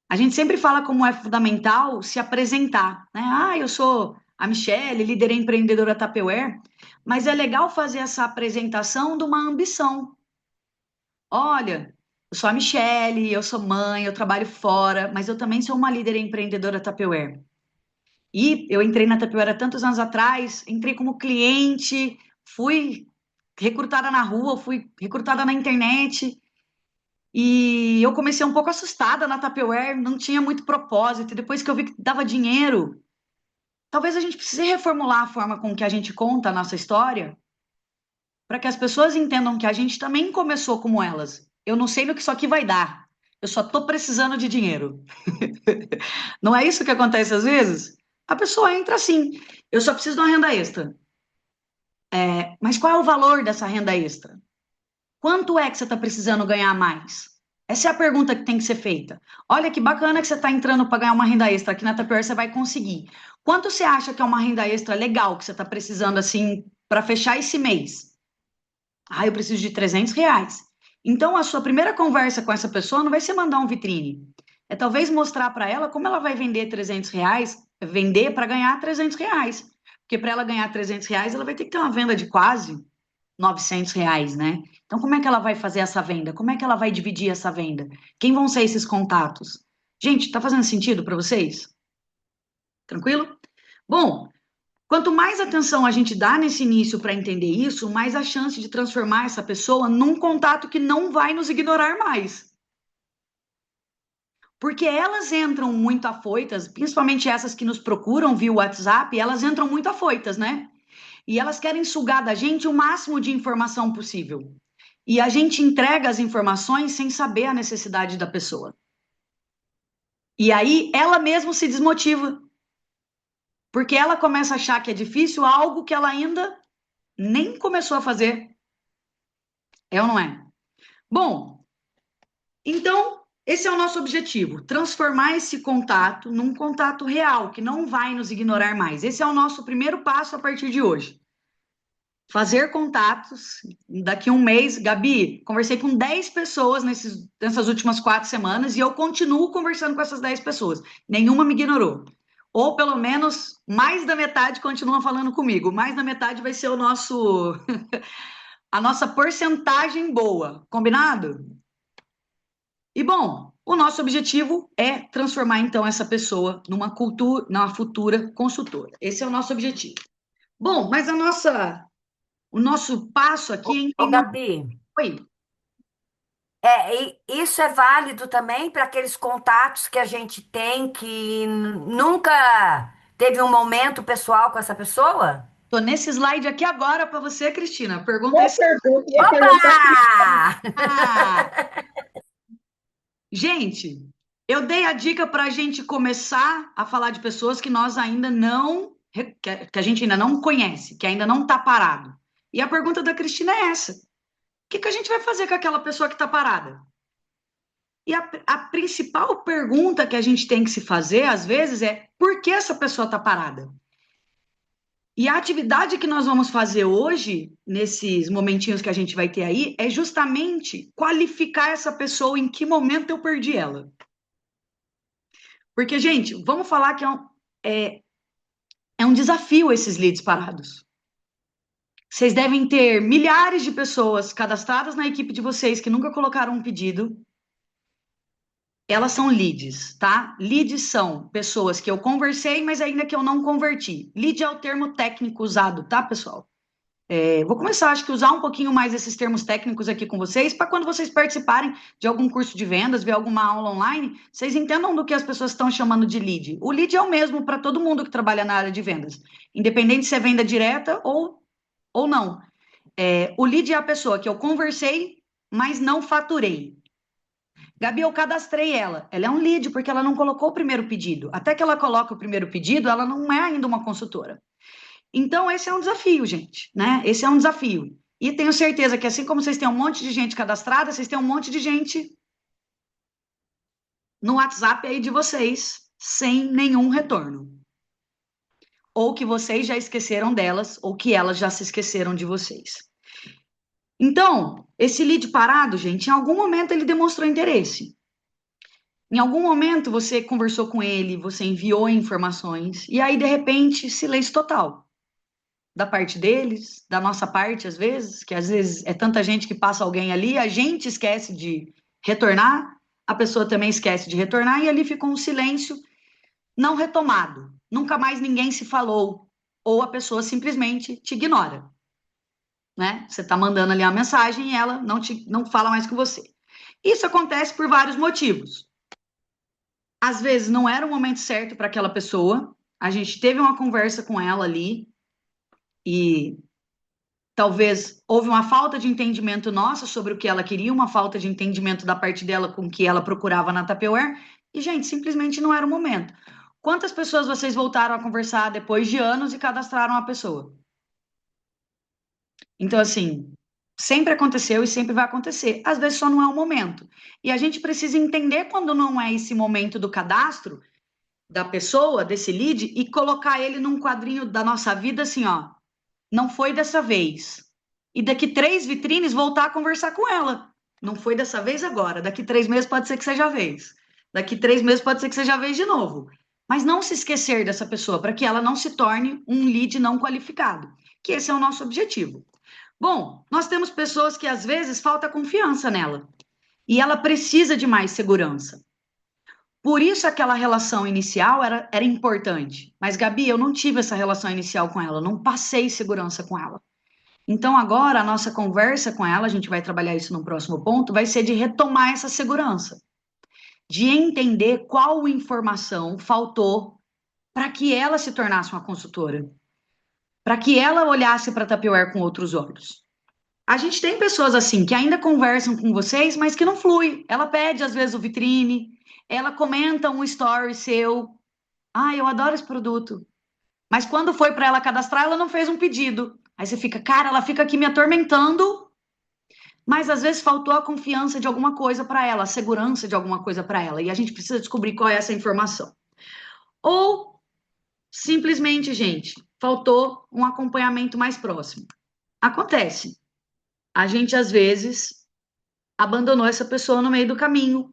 A: A gente sempre fala como é fundamental se apresentar, né? Ah, eu sou a Michelle, líder empreendedora Tupperware, mas é legal fazer essa apresentação de uma ambição. Olha, eu sou a Michelle, eu sou mãe, eu trabalho fora, mas eu também sou uma líder empreendedora Tupperware. E eu entrei na Tupperware há tantos anos atrás, entrei como cliente, fui recrutada na rua, fui recrutada na internet, e eu comecei um pouco assustada na Tupperware, não tinha muito propósito, e depois que eu vi que dava dinheiro, talvez a gente precise reformular a forma com que a gente conta a nossa história, para que as pessoas entendam que a gente também começou como elas. Eu não sei no que isso aqui vai dar, eu só estou precisando de dinheiro. Não é isso que acontece às vezes? A pessoa entra assim, eu só preciso de uma renda extra. Mas qual é o valor dessa renda extra? Quanto é que você está precisando ganhar mais? Essa é a pergunta que tem que ser feita. Olha que bacana que você está entrando para ganhar uma renda extra. Aqui na Tupperware você vai conseguir. Quanto você acha que é uma renda extra legal que você está precisando assim para fechar esse mês? Ah, eu preciso de R$ 300. Então, a sua primeira conversa com essa pessoa não vai ser mandar um vitrine. É talvez mostrar para ela como ela vai vender R$ 300, vender para ganhar R$ 300. Porque para ela ganhar R$ 300, ela vai ter que ter uma venda de quase R$ 900, né? Então, como é que ela vai fazer essa venda? Como é que ela vai dividir essa venda? Quem vão ser esses contatos? Gente, tá fazendo sentido para vocês? Tranquilo? Bom, quanto mais atenção a gente dá nesse início para entender isso, mais a chance de transformar essa pessoa num contato que não vai nos ignorar mais. Porque elas entram muito afoitas, principalmente essas que nos procuram via WhatsApp, elas entram muito afoitas, né? E elas querem sugar da gente o máximo de informação possível. E a gente entrega as informações sem saber a necessidade da pessoa. E aí ela mesma se desmotiva. Porque ela começa a achar que é difícil algo que ela ainda nem começou a fazer. É ou não é? Bom, então, esse é o nosso objetivo: transformar esse contato num contato real, que não vai nos ignorar mais. Esse é o nosso primeiro passo a partir de hoje. Fazer contatos. Daqui a um mês, Gabi, conversei com 10 pessoas nessas últimas 4 semanas e eu continuo conversando com essas 10 pessoas. Nenhuma me ignorou. Ou pelo menos mais da metade continua falando comigo. Mais da metade vai ser a nossa porcentagem boa. Combinado? E bom, o nosso objetivo é transformar então essa pessoa numa futura consultora. Esse é o nosso objetivo. Bom, mas o nosso passo aqui é
B: Ô,
A: entender.
B: Gabi,
A: Oi.
B: isso é válido também para aqueles contatos que a gente tem que nunca teve um momento pessoal com essa pessoa?
A: Tô nesse slide aqui agora para você, Cristina. Pergunta
C: Boa
A: esse.
C: pergunta, ia perguntar
B: Opa!
A: Ah, gente, eu dei a dica para a gente começar a falar de pessoas que nós ainda não, que a gente ainda não conhece, que ainda não está parado. E a pergunta da Cristina é essa: o que a gente vai fazer com aquela pessoa que está parada? E a principal pergunta que a gente tem que se fazer, às vezes, é por que essa pessoa está parada? E a atividade que nós vamos fazer hoje, nesses momentinhos que a gente vai ter aí, é justamente qualificar essa pessoa em que momento eu perdi ela. Porque, gente, vamos falar que é um desafio esses leads parados. Vocês devem ter milhares de pessoas cadastradas na equipe de vocês que nunca colocaram um pedido. elas são leads, tá? Leads são pessoas que eu conversei, mas ainda que eu não converti. Lead é o termo técnico usado, tá, pessoal? Vou começar, acho que, usar um pouquinho mais esses termos técnicos aqui com vocês, para quando vocês participarem de algum curso de vendas, ver alguma aula online, vocês entendam do que as pessoas estão chamando de lead. O lead é o mesmo para todo mundo que trabalha na área de vendas, independente se é venda direta ou não. O lead é a pessoa que eu conversei, mas não faturei. Gabi, eu cadastrei ela. Ela é um lead, porque ela não colocou o primeiro pedido. Até que ela coloque o primeiro pedido, ela não é ainda uma consultora. Então, esse é um desafio, gente, né? Esse é um desafio. E tenho certeza que, assim como vocês têm um monte de gente cadastrada, vocês têm um monte de gente no WhatsApp aí de vocês, sem nenhum retorno. Ou que vocês já esqueceram delas, ou que elas já se esqueceram de vocês. Então, esse lead parado, gente, em algum momento ele demonstrou interesse. Em algum momento você conversou com ele, você enviou informações, e aí, de repente, silêncio total. Da parte deles, da nossa parte, às vezes, que às vezes é tanta gente que passa alguém ali, a gente esquece de retornar, a pessoa também esquece de retornar, e ali ficou um silêncio não retomado. Nunca mais ninguém se falou, ou a pessoa simplesmente te ignora. Né? Você está mandando ali uma mensagem e ela não fala mais com você. Isso acontece por vários motivos. Às vezes não era o momento certo para aquela pessoa, a gente teve uma conversa com ela ali, e talvez houve uma falta de entendimento nossa sobre o que ela queria, uma falta de entendimento da parte dela com o que ela procurava na Tupperware, e, gente, simplesmente não era o momento. Quantas pessoas vocês voltaram a conversar depois de anos e cadastraram a pessoa? Então, assim, sempre aconteceu e sempre vai acontecer. Às vezes só não é o momento. E a gente precisa entender quando não é esse momento do cadastro da pessoa, desse lead, e colocar ele num quadrinho da nossa vida assim, ó. Não foi dessa vez. E daqui 3 vitrines voltar a conversar com ela. Não foi dessa vez agora. Daqui 3 meses pode ser que seja a vez. Daqui 3 meses pode ser que seja a vez de novo. Mas não se esquecer dessa pessoa, para que ela não se torne um lead não qualificado. Que esse é o nosso objetivo. Bom, nós temos pessoas que às vezes falta confiança nela. E ela precisa de mais segurança. Por isso aquela relação inicial era importante. Mas, Gabi, eu não tive essa relação inicial com ela, eu não passei segurança com ela. Então, agora, a nossa conversa com ela, a gente vai trabalhar isso no próximo ponto, vai ser de retomar essa segurança. De entender qual informação faltou para que ela se tornasse uma consultora. Para que ela olhasse para a Tupperware com outros olhos. A gente tem pessoas assim, que ainda conversam com vocês, mas que não flui. Ela pede, às vezes, o vitrine, ela comenta um story seu. Ah, eu adoro esse produto. Mas quando foi para ela cadastrar, ela não fez um pedido. Aí você fica, cara, ela fica aqui me atormentando, mas às vezes faltou a confiança de alguma coisa para ela, a segurança de alguma coisa para ela. E a gente precisa descobrir qual é essa informação. Ou, simplesmente, gente, faltou um acompanhamento mais próximo. Acontece. A gente, às vezes, abandonou essa pessoa no meio do caminho.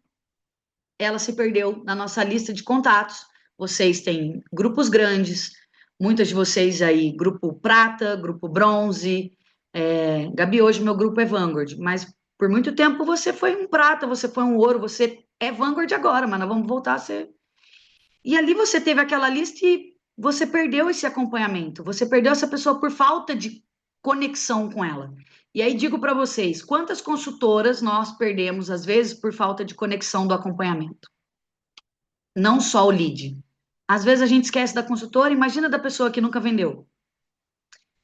A: Ela se perdeu na nossa lista de contatos. Vocês têm grupos grandes, muitas de vocês aí, grupo prata, grupo bronze. Gabi, hoje meu grupo é Vanguard, mas por muito tempo você foi um prata, você foi um ouro, você é Vanguard agora, mas nós vamos voltar a ser. E ali você teve aquela lista e você perdeu esse acompanhamento, você perdeu essa pessoa por falta de conexão com ela. E aí digo para vocês, quantas consultoras nós perdemos, às vezes, por falta de conexão do acompanhamento? Não só o lead. Às vezes a gente esquece da consultora, imagina da pessoa que nunca vendeu.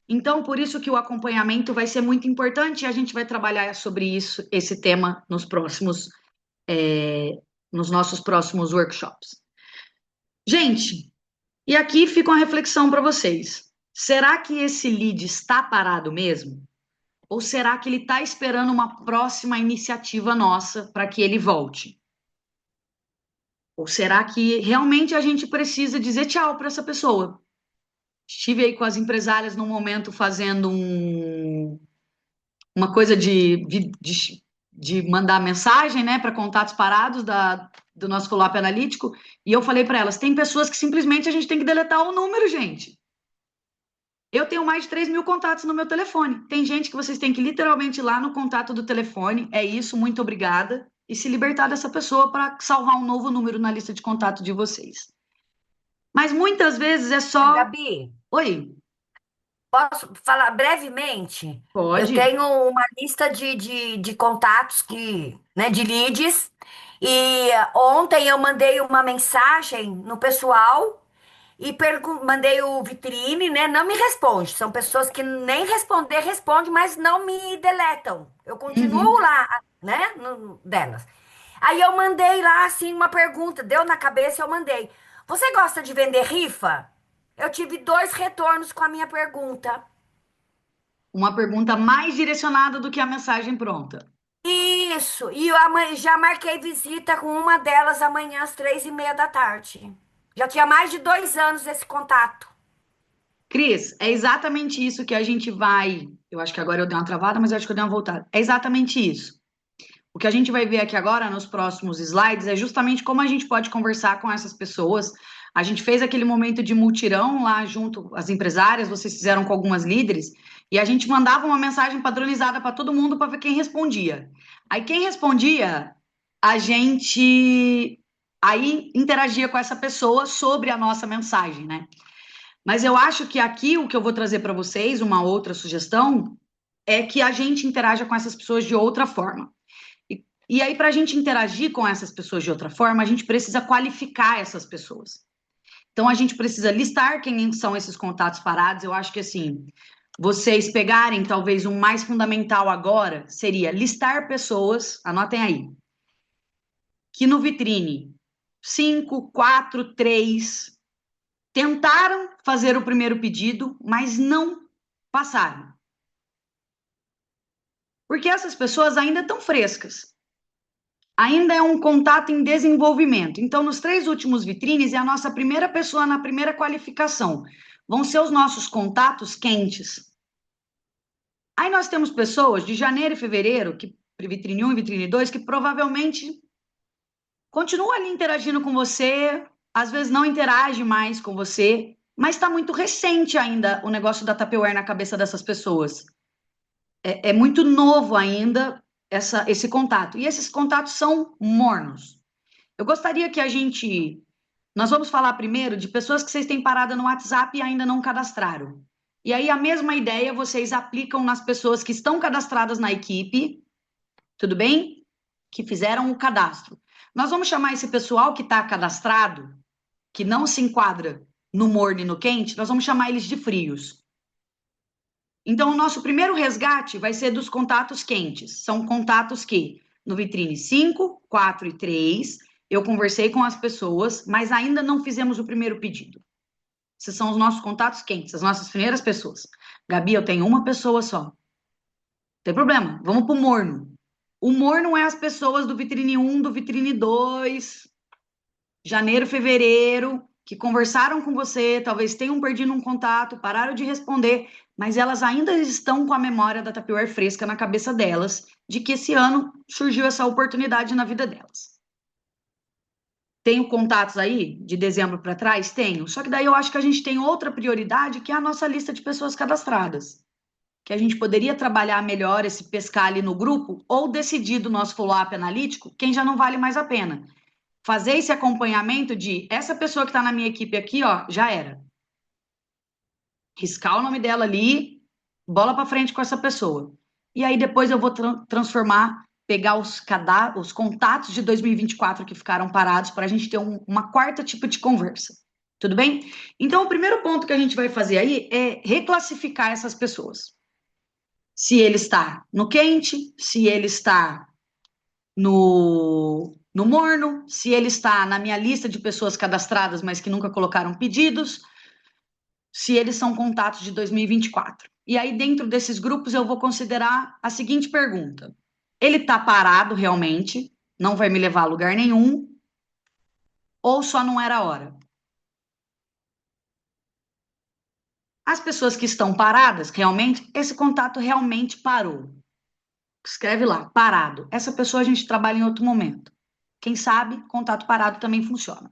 A: Então, por isso que o acompanhamento vai ser muito importante e a gente vai trabalhar sobre isso, esse tema, nos nossos próximos workshops. Gente, e aqui fica uma reflexão para vocês. Será que esse lead está parado mesmo? Ou será que ele está esperando uma próxima iniciativa nossa para que ele volte? Ou será que realmente a gente precisa dizer tchau para essa pessoa? Estive aí com as empresárias num momento fazendo uma coisa de mandar mensagem, né, para contatos parados do nosso follow-up analítico, e eu falei para elas, tem pessoas que simplesmente a gente tem que deletar o número, gente. Eu tenho mais de 3.000 contatos no meu telefone. Tem gente que vocês têm que literalmente ir lá no contato do telefone. É isso, muito obrigada. e se libertar dessa pessoa para salvar um novo número na lista de contato de vocês. Mas muitas vezes é só...
B: Gabi,
A: Oi,
B: posso falar brevemente? Eu
A: pode?
B: tenho uma lista de contatos né, de leads, e ontem eu mandei uma mensagem no pessoal e mandei o vitrine, né? Não me responde. São pessoas que nem responder, responde, mas não me deletam. Eu continuo
A: Uhum.
B: lá, né? Delas. Aí eu mandei lá, assim, uma pergunta. Deu na cabeça, eu mandei. Você gosta de vender rifa? Eu tive 2 retornos com a minha pergunta.
A: Uma pergunta mais direcionada do que a mensagem pronta.
B: Isso. E eu já marquei visita com uma delas amanhã às 3:30 da tarde. Já tinha mais de 2 anos esse contato.
A: Cris, é exatamente isso que a gente vai... Eu acho que agora eu dei uma travada, mas eu acho que eu dei uma voltada. É exatamente isso. O que a gente vai ver aqui agora, nos próximos slides, é justamente como a gente pode conversar com essas pessoas. A gente fez aquele momento de mutirão lá junto às empresárias, vocês fizeram com algumas líderes, e a gente mandava uma mensagem padronizada para todo mundo para ver quem respondia. Aí quem respondia, a gente aí interagia com essa pessoa sobre a nossa mensagem, né? Mas eu acho que aqui o que eu vou trazer para vocês, uma outra sugestão, é que a gente interaja com essas pessoas de outra forma. E aí, para a gente interagir com essas pessoas de outra forma, a gente precisa qualificar essas pessoas. Então, a gente precisa listar quem são esses contatos parados. Eu acho que, assim, vocês pegarem, talvez, um mais fundamental agora seria listar pessoas, anotem aí, que no vitrine 5, 4, 3 tentaram fazer o primeiro pedido, mas não passaram. Porque essas pessoas ainda estão frescas. Ainda é um contato em desenvolvimento. Então, nos 3 últimos vitrines, é a nossa primeira pessoa na primeira qualificação. Vão ser os nossos contatos quentes. Aí nós temos pessoas de janeiro e fevereiro, que vitrine 1 e vitrine 2, que provavelmente continuam ali interagindo com você, às vezes não interage mais com você, mas está muito recente ainda o negócio da Tupperware na cabeça dessas pessoas. É muito novo ainda esse contato. E esses contatos são mornos. Eu gostaria que nós vamos falar primeiro de pessoas que vocês têm parada no WhatsApp e ainda não cadastraram. E aí a mesma ideia vocês aplicam nas pessoas que estão cadastradas na equipe, tudo bem? Que fizeram o cadastro. Nós vamos chamar esse pessoal que está cadastrado, que não se enquadra no morno e no quente, nós vamos chamar eles de frios. Então, o nosso primeiro resgate vai ser dos contatos quentes. São contatos que, no vitrine 5, 4 e 3, eu conversei com as pessoas, mas ainda não fizemos o primeiro pedido. Esses são os nossos contatos quentes, as nossas primeiras pessoas. Gabi, eu tenho uma pessoa só. Não tem problema, vamos para o morno. O morno é as pessoas do vitrine 1, do vitrine 2, janeiro, fevereiro, que conversaram com você, talvez tenham perdido um contato, pararam de responder, mas elas ainda estão com a memória da Tupperware fresca na cabeça delas, de que esse ano surgiu essa oportunidade na vida delas. Tenho contatos aí, de dezembro para trás? Tenho. Só que daí eu acho que a gente tem outra prioridade, que é a nossa lista de pessoas cadastradas. Que a gente poderia trabalhar melhor esse pescar ali no grupo, ou decidir do nosso follow-up analítico quem já não vale mais a pena. Fazer esse acompanhamento de essa pessoa que está na minha equipe aqui, ó, já era. Riscar o nome dela ali, bola para frente com essa pessoa. E aí depois eu vou transformar, pegar os contatos de 2024 que ficaram parados para a gente ter uma quarta tipo de conversa. Tudo bem? Então, o primeiro ponto que a gente vai fazer aí é reclassificar essas pessoas. Se ele está no quente, se ele está no morno, se ele está na minha lista de pessoas cadastradas, mas que nunca colocaram pedidos, se eles são contatos de 2024. E aí, dentro desses grupos, eu vou considerar a seguinte pergunta: ele está parado realmente, não vai me levar a lugar nenhum, ou só não era a hora? As pessoas que estão paradas, realmente, esse contato realmente parou. Escreve lá, parado. Essa pessoa a gente trabalha em outro momento. Quem sabe, contato parado também funciona.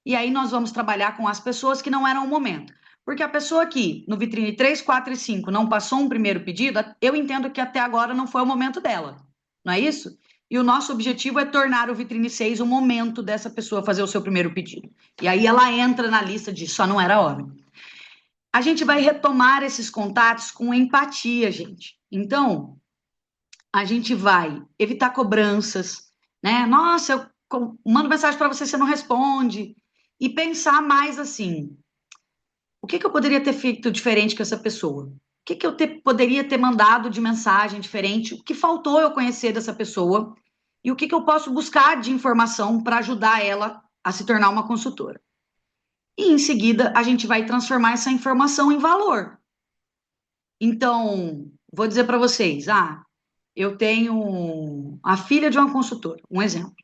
A: E aí nós vamos trabalhar com as pessoas que não eram o momento. Porque a pessoa que no vitrine 3, 4 e 5 não passou um primeiro pedido, eu entendo que até agora não foi o momento dela. Não é isso? e o nosso objetivo é tornar o Vitrine 6 o momento dessa pessoa fazer o seu primeiro pedido. E aí ela entra na lista de só não era hora. A gente vai retomar esses contatos com empatia, gente. Então, a gente vai evitar cobranças, né? Nossa, eu mando mensagem para você, você não responde. E pensar mais assim, o que eu poderia ter feito diferente com essa pessoa? O que eu poderia ter mandado de mensagem diferente? O que faltou eu conhecer dessa pessoa? E o que eu posso buscar de informação para ajudar ela a se tornar uma consultora? E em seguida, a gente vai transformar essa informação em valor. Então, vou dizer para vocês, eu tenho a filha de uma consultora, um exemplo.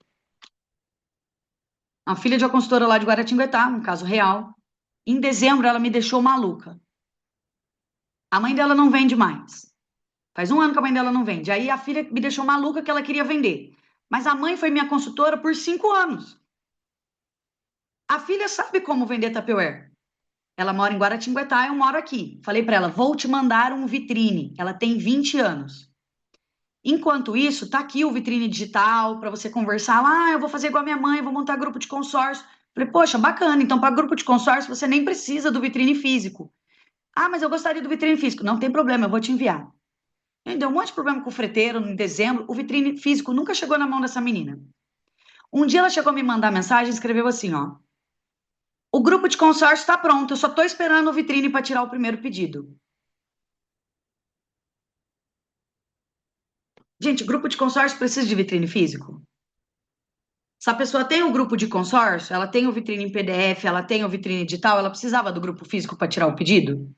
A: A filha de uma consultora lá de Guaratinguetá, um caso real. Em dezembro, ela me deixou maluca. A mãe dela não vende mais. Faz um ano que a mãe dela não vende. Aí a filha me deixou maluca que ela queria vender. Mas a mãe foi minha consultora por 5 anos. A filha sabe como vender Tupperware. Ela mora em Guaratinguetá, eu moro aqui. Falei para ela, vou te mandar um vitrine. Ela tem 20 anos. Enquanto isso, tá aqui o vitrine digital para você conversar lá, eu vou fazer igual a minha mãe, vou montar grupo de consórcio. Falei, poxa, bacana. Então, para grupo de consórcio, você nem precisa do vitrine físico. Mas eu gostaria do vitrine físico. Não tem problema, eu vou te enviar. Deu um monte de problema com o freteiro em dezembro. O vitrine físico nunca chegou na mão dessa menina. Um dia ela chegou a me mandar mensagem e escreveu assim, ó. O grupo de consórcio está pronto, eu só estou esperando o vitrine para tirar o primeiro pedido. Gente, grupo de consórcio precisa de vitrine físico? Se a pessoa tem um grupo de consórcio, ela tem o vitrine em PDF, ela tem o vitrine digital, ela precisava do grupo físico para tirar o pedido?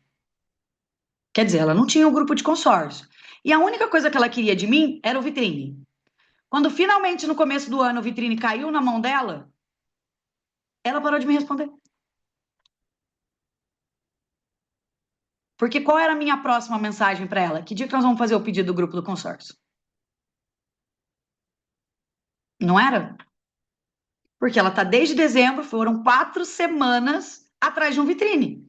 A: Quer dizer, ela não tinha o grupo de consórcio. E a única coisa que ela queria de mim era o vitrine. Quando finalmente, no começo do ano, o vitrine caiu na mão dela, ela parou de me responder. Porque qual era a minha próxima mensagem para ela? Que dia que nós vamos fazer o pedido do grupo do consórcio? Não era? Porque ela está desde dezembro, foram 4 semanas atrás de um vitrine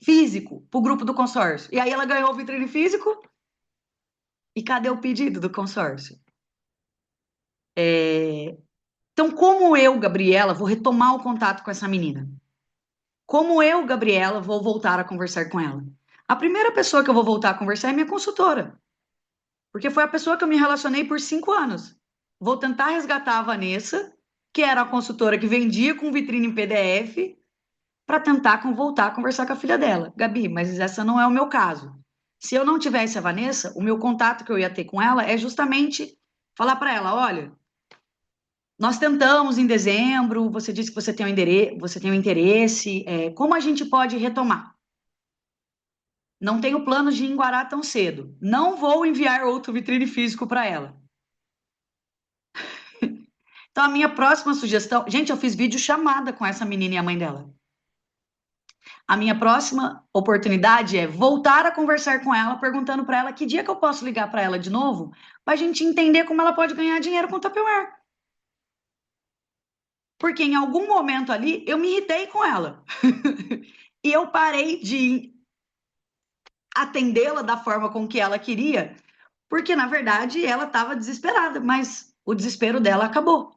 A: físico para o grupo do consórcio. E aí ela ganhou o vitrine físico. E cadê o pedido do consórcio? Então, como eu, Gabriela, vou retomar o contato com essa menina? Como eu, Gabriela, vou voltar a conversar com ela? A primeira pessoa que eu vou voltar a conversar é minha consultora. Porque foi a pessoa que eu me relacionei por 5 anos. Vou tentar resgatar a Vanessa, que era a consultora que vendia com vitrine em PDF, para tentar voltar a conversar com a filha dela. Gabi, mas essa não é o meu caso. Se eu não tivesse a Vanessa, o meu contato que eu ia ter com ela é justamente falar para ela, olha, nós tentamos em dezembro, você disse que você tem um interesse, como a gente pode retomar? Não tenho planos de ir em Guará tão cedo. Não vou enviar outro vitrine físico para ela. Então, a minha próxima sugestão... Gente, eu fiz vídeo chamada com essa menina e a mãe dela. A minha próxima oportunidade é voltar a conversar com ela, perguntando para ela que dia que eu posso ligar para ela de novo, para a gente entender como ela pode ganhar dinheiro com o Tupperware. Porque em algum momento ali, eu me irritei com ela. E eu parei de atendê-la da forma com que ela queria, porque, na verdade, ela estava desesperada, mas o desespero dela acabou,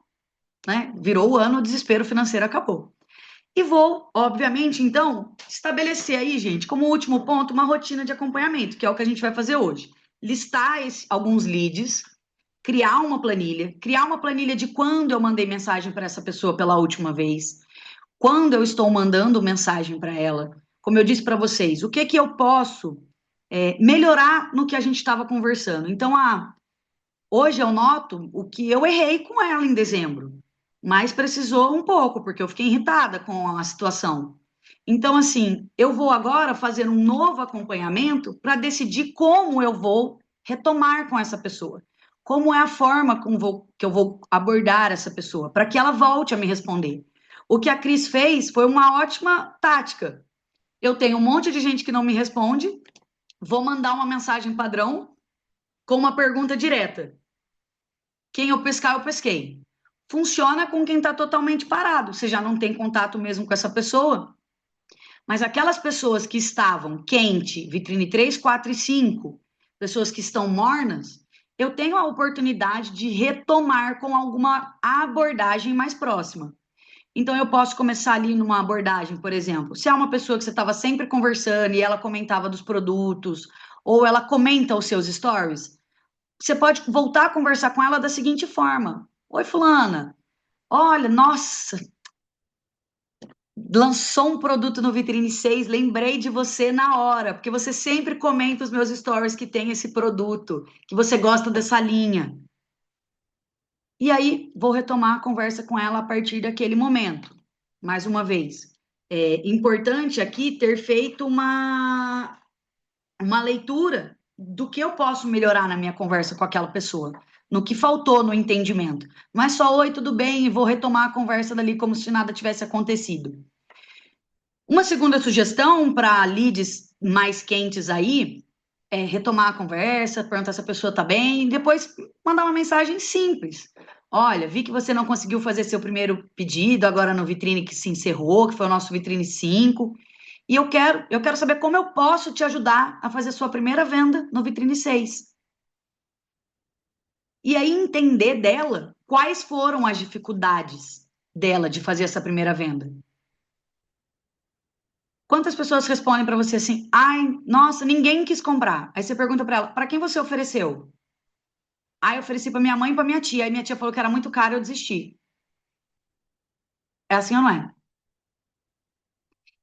A: né? Virou o ano, o desespero financeiro acabou. E vou, obviamente, então, estabelecer aí, gente, como último ponto, uma rotina de acompanhamento, que é o que a gente vai fazer hoje. Listar alguns leads, criar uma planilha de quando eu mandei mensagem para essa pessoa pela última vez, quando eu estou mandando mensagem para ela. Como eu disse para vocês, o que que eu posso melhorar no que a gente estava conversando. Então, hoje eu noto o que eu errei com ela em dezembro, mas precisou um pouco, porque eu fiquei irritada com a situação. Então, assim, eu vou agora fazer um novo acompanhamento para decidir como eu vou retomar com essa pessoa. Como é a forma que eu vou abordar essa pessoa, para que ela volte a me responder. O que a Cris fez foi uma ótima tática. Eu tenho um monte de gente que não me responde, vou mandar uma mensagem padrão com uma pergunta direta. Quem eu pescar, eu pesquei. Funciona com quem está totalmente parado. Você já não tem contato mesmo com essa pessoa. Mas aquelas pessoas que estavam quente, vitrine 3, 4 e 5, pessoas que estão mornas, eu tenho a oportunidade de retomar com alguma abordagem mais próxima. Então, eu posso começar ali numa abordagem, por exemplo, se é uma pessoa que você estava sempre conversando e ela comentava dos produtos, ou ela comenta os seus stories, você pode voltar a conversar com ela da seguinte forma: Oi, fulana, olha, nossa, lançou um produto no Vitrine 6, lembrei de você na hora, porque você sempre comenta os meus stories que tem esse produto, que você gosta dessa linha. E aí, vou retomar a conversa com ela a partir daquele momento. Mais uma vez, é importante aqui ter feito uma leitura do que eu posso melhorar na minha conversa com aquela pessoa, no que faltou no entendimento. Não é só, oi, tudo bem, e vou retomar a conversa dali como se nada tivesse acontecido. Uma segunda sugestão para leads mais quentes aí é retomar a conversa, perguntar se a pessoa está bem, e depois mandar uma mensagem simples. Olha, vi que você não conseguiu fazer seu primeiro pedido agora no Vitrine que se encerrou, que foi o nosso Vitrine 5, e eu quero saber como eu posso te ajudar a fazer sua primeira venda no Vitrine 6. E aí entender dela quais foram as dificuldades dela de fazer essa primeira venda. Quantas pessoas respondem para você assim: ai, nossa, ninguém quis comprar. Aí você pergunta para ela: para quem você ofereceu? Ah, eu ofereci para minha mãe e para minha tia. Aí minha tia falou que era muito caro, eu desisti. É assim ou não é?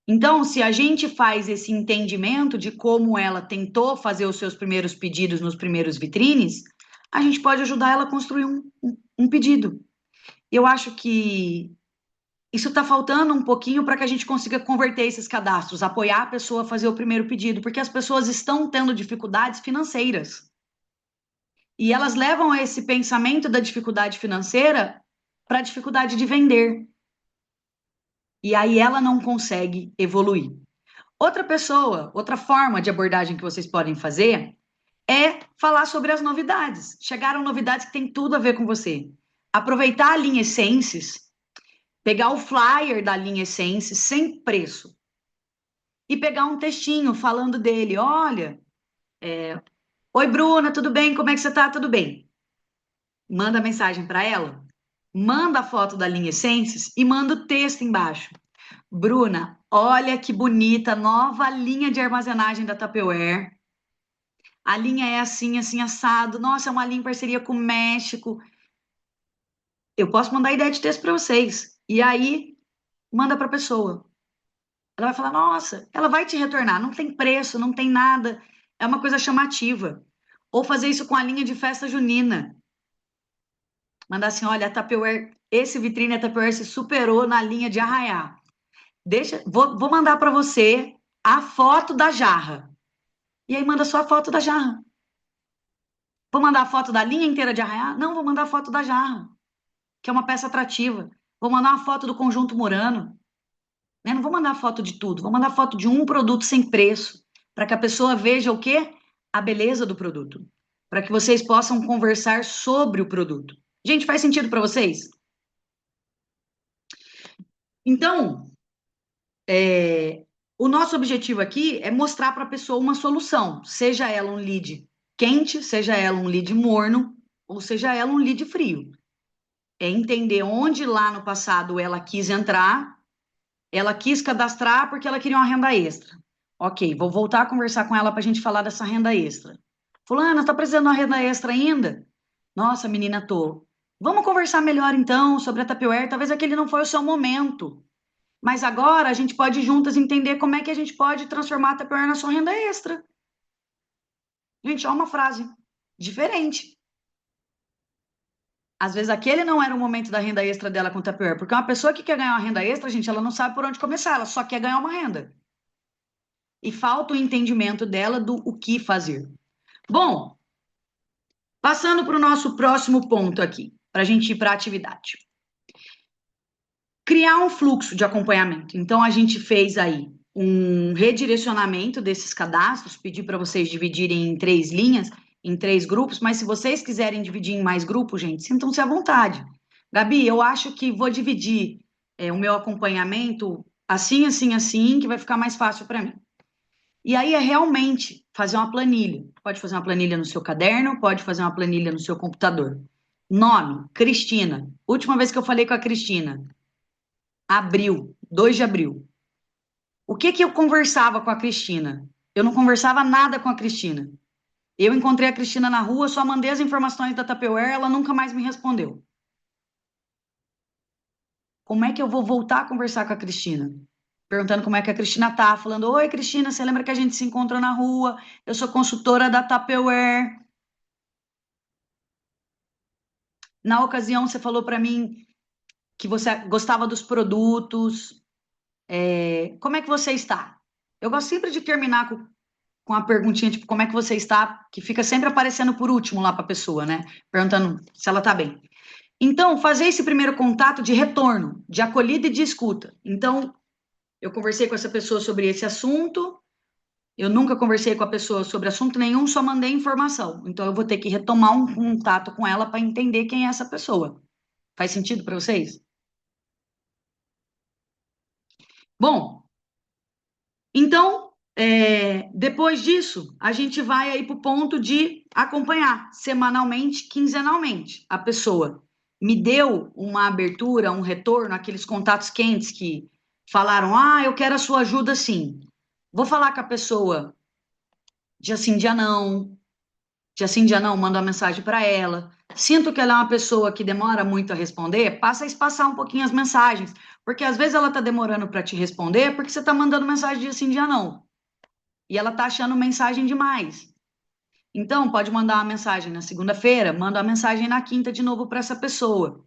A: Então, se a gente faz esse entendimento de como ela tentou fazer os seus primeiros pedidos nos primeiros vitrines, a gente pode ajudar ela a construir um pedido. Eu acho que isso está faltando um pouquinho para que a gente consiga converter esses cadastros, apoiar a pessoa a fazer o primeiro pedido, porque as pessoas estão tendo dificuldades financeiras. E elas levam esse pensamento da dificuldade financeira para a dificuldade de vender. E aí ela não consegue evoluir. Outra forma de abordagem que vocês podem fazer é falar sobre as novidades. Chegaram novidades que tem tudo a ver com você. Aproveitar a linha Essences, pegar o flyer da linha Essences sem preço e pegar um textinho falando dele. Olha, oi Bruna, tudo bem? Como é que você tá? Tudo bem. Manda mensagem para ela, manda a foto da linha Essences e manda o texto embaixo. Bruna, olha que bonita, nova linha de armazenagem da Tupperware. A linha é assim, assim, assado. Nossa, é uma linha em parceria com o México. Eu posso mandar ideia de texto para vocês. E aí, manda para a pessoa. Ela vai falar, nossa, ela vai te retornar. Não tem preço, não tem nada. É uma coisa chamativa. Ou fazer isso com a linha de festa junina. Mandar assim, olha, a Tupperware, esse vitrine, a Tupperware se superou na linha de arraiá. Vou mandar para você a foto da jarra. E aí manda só a foto da jarra. Vou mandar a foto da linha inteira de arraiá? Não, vou mandar a foto da jarra, que é uma peça atrativa. Vou mandar uma foto do conjunto Murano. Né? Não vou mandar foto de tudo, vou mandar foto de um produto sem preço, para que a pessoa veja o quê? A beleza do produto. Para que vocês possam conversar sobre o produto. Gente, faz sentido para vocês? Então, o nosso objetivo aqui é mostrar para a pessoa uma solução, seja ela um lead quente, seja ela um lead morno, ou seja ela um lead frio. É entender onde lá no passado ela quis entrar, ela quis cadastrar porque ela queria uma renda extra. Ok, vou voltar a conversar com ela para a gente falar dessa renda extra. Fulana, está precisando de uma renda extra ainda? Nossa, menina, tô. Vamos conversar melhor então sobre a Tupperware, talvez aquele não foi o seu momento. Mas agora a gente pode juntas entender como é que a gente pode transformar a Tupperware na sua renda extra. Gente, ó, uma frase diferente. Às vezes aquele não era o momento da renda extra dela com o Tupperware, porque uma pessoa que quer ganhar uma renda extra, gente, ela não sabe por onde começar, ela só quer ganhar uma renda. E falta o entendimento dela do o que fazer. Bom, passando para o nosso próximo ponto aqui, para a gente ir para a atividade. Criar um fluxo de acompanhamento. Então, a gente fez aí um redirecionamento desses cadastros, pedi para vocês dividirem em 3 linhas, em 3 grupos, mas se vocês quiserem dividir em mais grupos, gente, sintam-se à vontade. Gabi, eu acho que vou dividir o meu acompanhamento assim, assim, assim, que vai ficar mais fácil para mim. E aí é realmente fazer uma planilha. Pode fazer uma planilha no seu caderno, pode fazer uma planilha no seu computador. Nome, Cristina. Última vez que eu falei com a Cristina, abril, 2 de abril. O que que eu conversava com a Cristina? Eu não conversava nada com a Cristina. Eu encontrei a Cristina na rua, só mandei as informações da Tupperware, ela nunca mais me respondeu. Como é que eu vou voltar a conversar com a Cristina? Perguntando como é que a Cristina tá, falando: Oi, Cristina, você lembra que a gente se encontrou na rua? Eu sou consultora da Tupperware. Na ocasião, você falou para mim que você gostava dos produtos. Como é que você está? Eu gosto sempre de terminar com a perguntinha, tipo, como é que você está? Que fica sempre aparecendo por último lá para a pessoa, né? Perguntando se ela tá bem. Então, fazer esse primeiro contato de retorno, de acolhida e de escuta. Então, eu conversei com essa pessoa sobre esse assunto, eu nunca conversei com a pessoa sobre assunto nenhum, só mandei informação. Então, eu vou ter que retomar um contato com ela para entender quem é essa pessoa. Faz sentido para vocês? Bom, então, depois disso, a gente vai aí para o ponto de acompanhar semanalmente, quinzenalmente, a pessoa. Me deu uma abertura, um retorno, aqueles contatos quentes que falaram: Ah, eu quero a sua ajuda sim. Vou falar com a pessoa dia sim, dia não. Dia sim, dia não, mando uma mensagem para ela. Sinto que ela é uma pessoa que demora muito a responder, passa a espaçar um pouquinho as mensagens. Porque às vezes ela está demorando para te responder porque você está mandando mensagem dia sim, dia não. E ela tá achando mensagem demais. Então, pode mandar uma mensagem na segunda-feira, manda uma mensagem na quinta de novo para essa pessoa.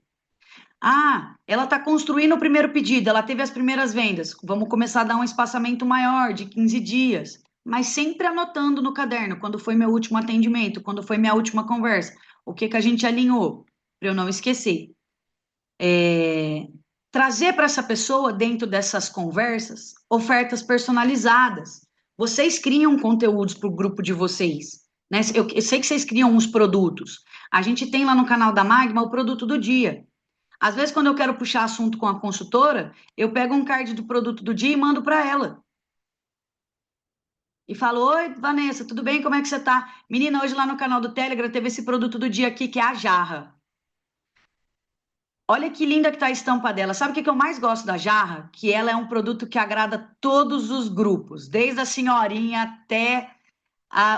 A: Ah, ela está construindo o primeiro pedido, ela teve as primeiras vendas. Vamos começar a dar um espaçamento maior, de 15 dias. Mas sempre anotando no caderno, quando foi meu último atendimento, quando foi minha última conversa, o que que a gente alinhou, para eu não esquecer. Trazer para essa pessoa, dentro dessas conversas, ofertas personalizadas. Vocês criam conteúdos para o grupo de vocês, né? Eu sei que vocês criam uns produtos. A gente tem lá no canal da Magma o produto do dia. Às vezes, quando eu quero puxar assunto com a consultora, eu pego um card do produto do dia e mando para ela. E falo: Oi, Vanessa, tudo bem? Como é que você tá? Menina, hoje lá no canal do Telegram teve esse produto do dia aqui, que é a jarra. Olha que linda que tá a estampa dela. Sabe o que que eu mais gosto da jarra? Que ela é um produto que agrada todos os grupos, desde a senhorinha até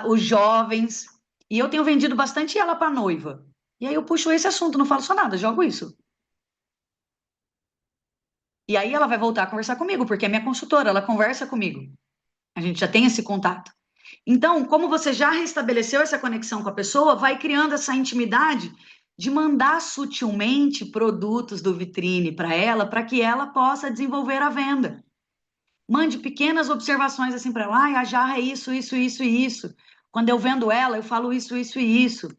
A: os jovens. E eu tenho vendido bastante ela para noiva. E aí eu puxo esse assunto, não falo só nada, jogo isso. E aí ela vai voltar a conversar comigo, porque é minha consultora, ela conversa comigo. A gente já tem esse contato. Então, como você já restabeleceu essa conexão com a pessoa, vai criando essa intimidade de mandar sutilmente produtos do vitrine para ela, para que ela possa desenvolver a venda. Mande pequenas observações assim para ela: ah, a jarra é isso, isso, isso e isso. Quando eu vendo ela, eu falo isso, isso e isso.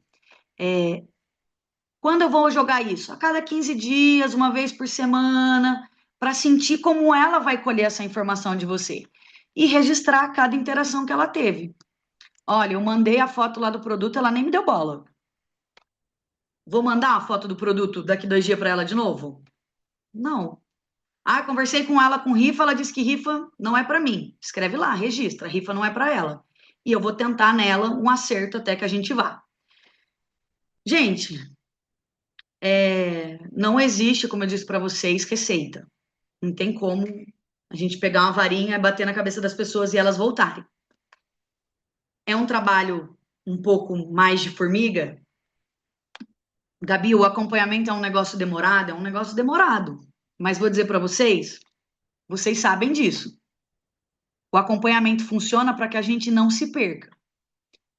A: Quando eu vou jogar isso? A cada 15 dias, uma vez por semana, para sentir como ela vai colher essa informação de você. E registrar cada interação que ela teve. Olha, eu mandei a foto lá do produto, ela nem me deu bola. Vou mandar a foto do produto daqui 2 dias para ela de novo? Não. Ah, conversei com ela com rifa, ela disse que rifa não é para mim. Escreve lá, registra, rifa não é para ela. E eu vou tentar nela um acerto até que a gente vá. Gente, não existe, como eu disse para vocês, receita. Não tem como a gente pegar uma varinha e bater na cabeça das pessoas e elas voltarem. É um trabalho um pouco mais de formiga. Gabi, o acompanhamento é um negócio demorado? É um negócio demorado. Mas vou dizer para vocês, vocês sabem disso. O acompanhamento funciona para que a gente não se perca.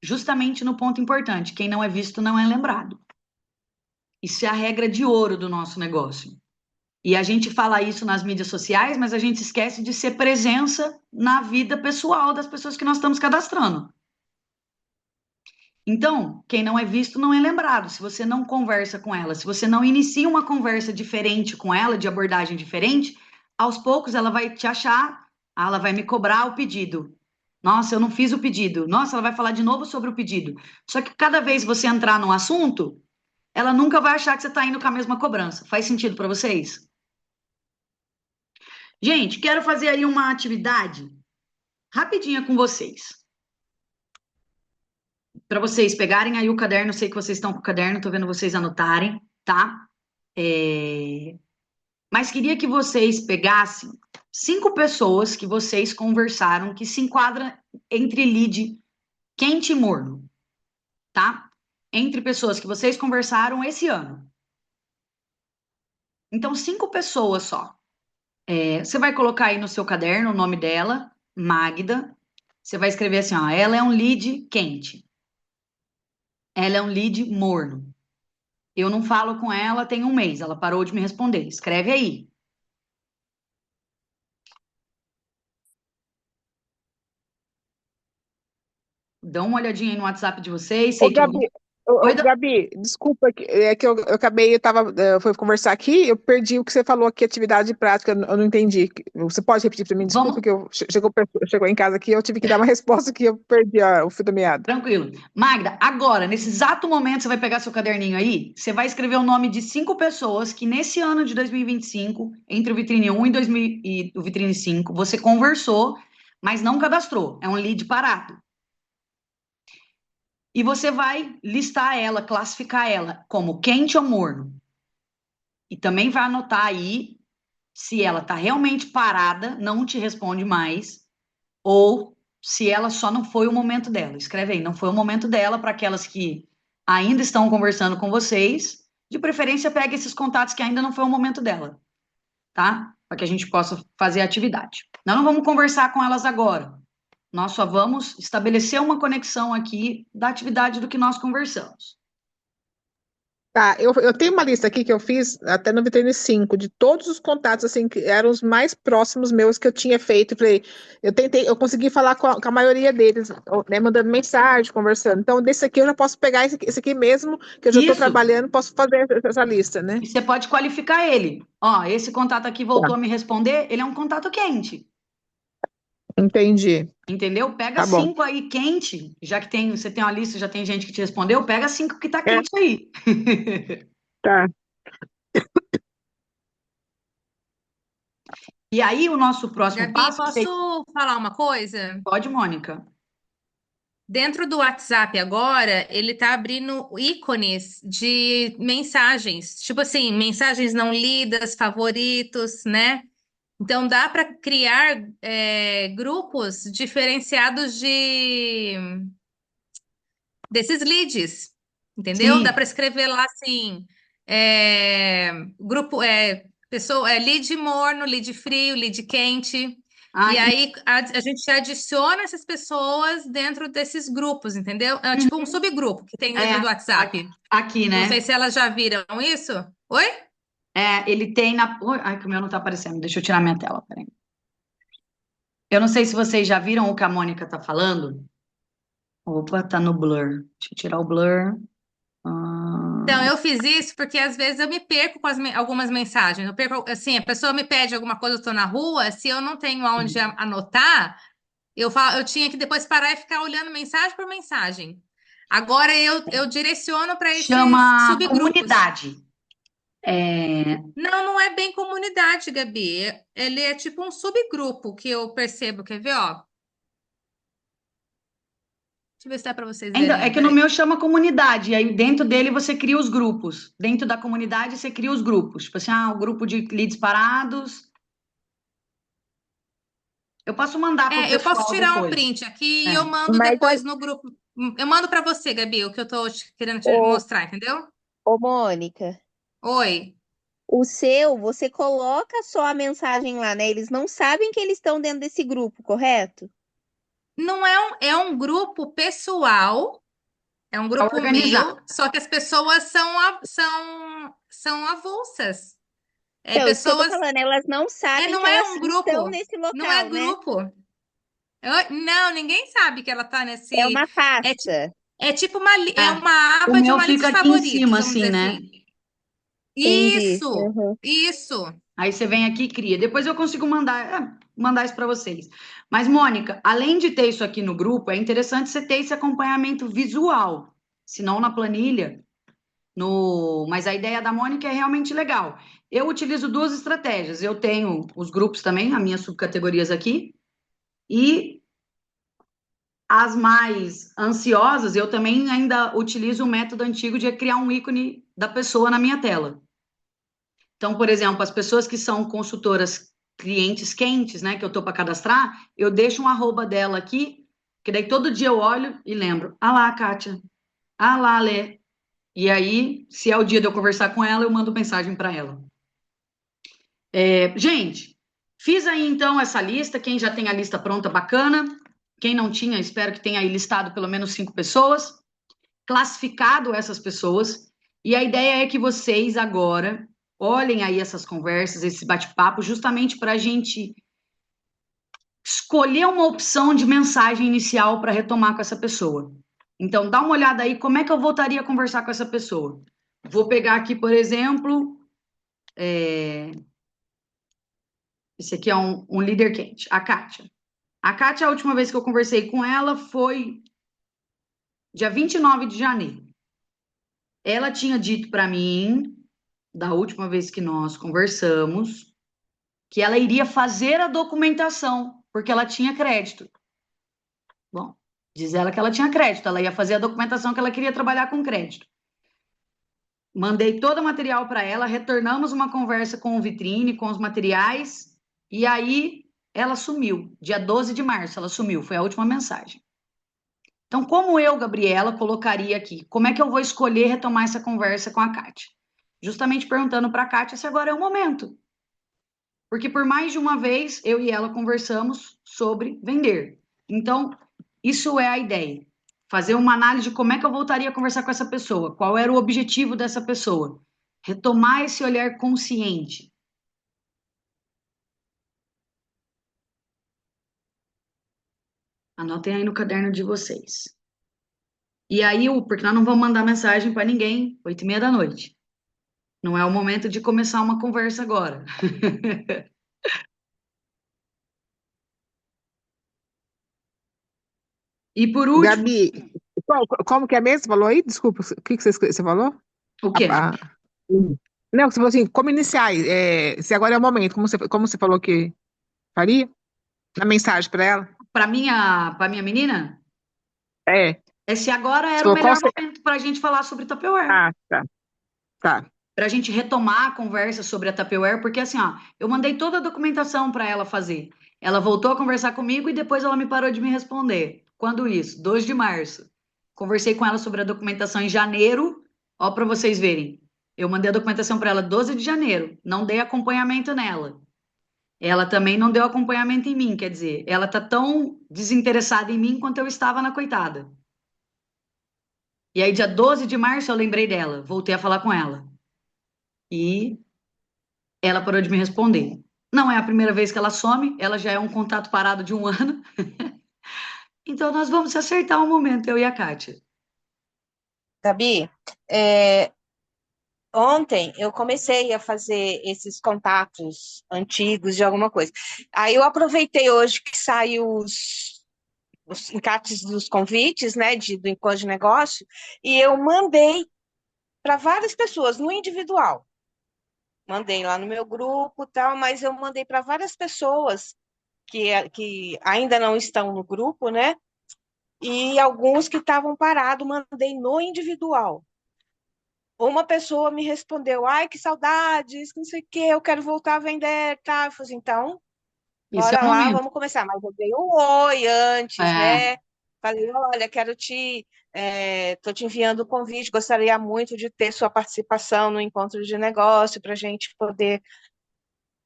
A: Justamente no ponto importante, quem não é visto não é lembrado. Isso é a regra de ouro do nosso negócio. E a gente fala isso nas mídias sociais, mas a gente esquece de ser presença na vida pessoal das pessoas que nós estamos cadastrando. Então, quem não é visto não é lembrado. Se você não conversa com ela, se você não inicia uma conversa diferente com ela, de abordagem diferente, aos poucos ela vai te achar, ela vai me cobrar o pedido. Nossa, eu não fiz o pedido. Nossa, ela vai falar de novo sobre o pedido. Só que cada vez você entrar num assunto, ela nunca vai achar que você está indo com a mesma cobrança. Faz sentido para vocês? Gente, quero fazer aí uma atividade rapidinha com vocês. Para vocês pegarem aí o caderno, eu sei que vocês estão com o caderno, tô vendo vocês anotarem, tá? Mas queria que vocês pegassem 5 pessoas que vocês conversaram que se enquadram entre lead quente e morno, tá? Entre pessoas que vocês conversaram esse ano. Então, 5 pessoas só. Você vai colocar aí no seu caderno o nome dela, Magda. Você vai escrever assim, ó, ela é um lead quente. Ela é um lead morno. Eu não falo com ela tem um mês, ela parou de me responder. Escreve aí. Dá uma olhadinha aí no WhatsApp de vocês.
F: Ô,
A: Sei que
F: Gabi,
A: Oi,
F: Gabi, desculpa, é que eu acabei, fui conversar aqui, eu perdi o que você falou aqui, atividade prática, eu não entendi. Você pode repetir para mim? Desculpa,
A: Vamos,
F: que chegou em casa aqui, eu tive que dar uma resposta que eu perdi o fio da meada.
A: tranquilo. Magda, agora, nesse exato momento, você vai pegar seu caderninho aí, você vai escrever o nome de 5 pessoas que nesse ano de 2025, entre o Vitrine 1 e o Vitrine 5, você conversou, mas não cadastrou. É um lead parado. E você vai listar ela, classificar ela como quente ou morno. E também vai anotar aí se ela está realmente parada, não te responde mais, ou se ela só não foi o momento dela. Escreve aí, não foi o momento dela para aquelas que ainda estão conversando com vocês. De preferência, pegue esses contatos que ainda não foi o momento dela, tá? Para que a gente possa fazer a atividade. Nós não vamos conversar com elas agora. Nós só vamos estabelecer uma conexão aqui da atividade do que nós conversamos.
F: Tá, eu tenho uma lista aqui que eu fiz até no Vitrine 5, de todos os contatos, assim, que eram os mais próximos meus que eu tinha feito. Falei, eu consegui falar com a maioria deles, né, mandando mensagem, conversando. Então, desse aqui eu já posso pegar esse aqui mesmo, que eu já estou
A: Isso.
F: trabalhando, posso fazer essa lista, né?
A: E você pode qualificar ele. Ó, esse contato aqui voltou a me responder, ele é um contato quente.
F: Entendi.
A: Entendeu? Pega
F: Tá bom.
A: 5 aí quente, já que você tem uma lista, já tem gente que te respondeu, pega 5 que tá quente aí.
F: Tá.
A: E aí, o nosso próximo
G: Gabi,
A: passo.
G: posso falar uma coisa?
A: Pode, Mônica.
G: Dentro do WhatsApp agora, ele tá abrindo ícones de mensagens, tipo assim, mensagens não lidas, favoritos, né? Então dá para criar grupos diferenciados desses leads, entendeu?
A: Sim.
G: Dá para escrever lá assim, grupo, lead morno, lead frio, lead quente.
A: Ah,
G: E aí a gente adiciona essas pessoas dentro desses grupos, entendeu? É tipo um subgrupo que tem dentro do WhatsApp.
A: aqui,
G: Não
A: né?
G: sei se elas já viram isso. Oi?
A: Ele tem na. Ai, que o meu não tá aparecendo. Deixa eu tirar minha tela, peraí. Eu não sei se vocês já viram o que a Mônica tá falando. Opa, tá no blur. Deixa eu tirar o blur.
G: Então, eu fiz isso porque às vezes eu me perco com algumas mensagens. Eu perco, assim, a pessoa me pede alguma coisa, eu estou na rua, se eu não tenho aonde anotar, eu tinha que depois parar e ficar olhando mensagem por mensagem. Agora eu direciono para esses
A: Chama
G: subgrupos.
A: comunidade.
G: Não, não é bem comunidade, Gabi. Ele é tipo um subgrupo que eu percebo. Quer ver, ó? Deixa eu ver se dá para vocês verem.
A: É que no meu chama comunidade, e aí dentro dele você cria os grupos. Dentro da comunidade você cria os grupos. Tipo assim, o grupo de leads parados. Eu posso mandar para o
G: Eu
A: pessoal
G: posso tirar um
A: depois.
G: print aqui e eu mando
F: Mas
G: depois no grupo. Eu mando para você, Gabi, o que eu tô querendo te
E: Ô,
G: mostrar, entendeu?
E: ô, Mônica,
G: Oi.
E: o seu, você coloca só a mensagem lá, né? Eles não sabem que eles estão dentro desse grupo, correto?
G: Não é um grupo pessoal, é um
A: Pra
G: grupo
A: organizar.
G: meu, só que as pessoas são avulsas.
E: Então, isso que eu tô
G: Pessoas.
E: falando, elas não sabem
G: Não
E: que
G: é
E: elas
G: um
E: estão
G: grupo.
E: nesse
G: Não é
E: local, né?
G: grupo. Não, ninguém sabe que ela tá nesse.
E: É uma
G: É, ti-
E: pasta.
G: é tipo uma
A: O
G: aba de
A: meu
G: uma lista
A: fica
G: de
A: aqui em
G: favoritos,
A: cima,
G: vamos
A: assim,
G: dizer
A: né?
G: assim.
E: Entendi.
G: Isso,
E: Uhum.
G: isso.
A: Aí você vem aqui e cria. Depois eu consigo mandar isso para vocês. Mas, Mônica, além de ter isso aqui no grupo, é interessante você ter esse acompanhamento visual. Senão, na planilha, mas a ideia da Mônica é realmente legal. Eu utilizo 2 estratégias. Eu tenho os grupos também, as minhas subcategorias aqui, e as mais ansiosas, eu também ainda utilizo o método antigo de criar um ícone da pessoa na minha tela. Então, por exemplo, as pessoas que são consultoras clientes quentes, né, que eu tô para cadastrar, eu deixo um arroba dela aqui, que daí todo dia eu olho e lembro, ah lá, Kátia, ah lá, Lê. E aí, se é o dia de eu conversar com ela, eu mando mensagem para ela. Gente, fiz aí então essa lista, quem já tem a lista pronta, bacana. Quem não tinha, espero que tenha aí listado pelo menos 5 pessoas, classificado essas pessoas, e a ideia é que vocês agora olhem aí essas conversas, esse bate-papo, justamente para a gente escolher uma opção de mensagem inicial para retomar com essa pessoa. Então, dá uma olhada aí, como é que eu voltaria a conversar com essa pessoa? Vou pegar aqui, por exemplo, esse aqui é um líder quente, a Kátia. A Kátia, a última vez que eu conversei com ela foi dia 29 de janeiro. Ela tinha dito para mim, da última vez que nós conversamos, que ela iria fazer a documentação, porque ela tinha crédito. Bom, diz ela que ela tinha crédito, ela ia fazer a documentação que ela queria trabalhar com crédito. Mandei todo o material para ela, retornamos uma conversa com o Vitrine, com os materiais, e aí ela sumiu. Dia 12 de março ela sumiu, foi a última mensagem. Então, como eu, Gabriela, colocaria aqui? Como é que eu vou escolher retomar essa conversa com a Kátia? Justamente perguntando para a Kátia se agora é o momento. Porque por mais de uma vez, eu e ela conversamos sobre vender. Então, isso é a ideia. Fazer uma análise de como é que eu voltaria a conversar com essa pessoa. Qual era o objetivo dessa pessoa. Retomar esse olhar consciente. Anotem aí no caderno de vocês. E aí, porque nós não vamos mandar mensagem para ninguém 8h30 da noite. Não é o momento de começar uma conversa agora. E por último...
F: Gabi, como que é mesmo? Você falou aí? Desculpa, o que você falou?
A: O quê?
F: Não, você falou assim, como iniciar, se agora é o momento, como você falou que faria? Na mensagem para ela?
A: Para minha menina?
F: É.
A: Se agora
F: Você
A: era o
F: falou
A: melhor momento para a gente falar sobre Tupperware.
F: Tá.
A: Para a gente retomar a conversa sobre a Tupperware, porque assim, ó, eu mandei toda a documentação para ela fazer. Ela voltou a conversar comigo e depois ela me parou de me responder. Quando isso? 2 de março. Conversei com ela sobre a documentação em janeiro, ó, para vocês verem. Eu mandei a documentação para ela 12 de janeiro, não dei acompanhamento nela. Ela também não deu acompanhamento em mim, quer dizer, ela tá tão desinteressada em mim quanto eu estava na coitada. E aí, dia 12 de março, eu lembrei dela, voltei a falar com ela. E ela parou de me responder. Não é a primeira vez que ela some, ela já é um contato parado de 1 ano. Então, nós vamos acertar um momento, eu e a Kátia.
D: Gabi, ontem eu comecei a fazer esses contatos antigos de alguma coisa. Aí eu aproveitei hoje que saiu os encartes dos convites, né, do encontro de negócio, e eu mandei para várias pessoas, no individual. Mandei lá no meu grupo, tal, mas eu mandei para várias pessoas que ainda não estão no grupo, né? E alguns que estavam parados, mandei no individual. Uma pessoa me respondeu, ai, que saudades, não sei o quê, eu quero voltar a vender, tá? Eu falei assim, então, bora lá,
A: momento.
D: vamos começar. Mas eu dei um oi antes, né? Falei, olha, tô te enviando o convite, gostaria muito de ter sua participação no encontro de negócio, para a gente poder...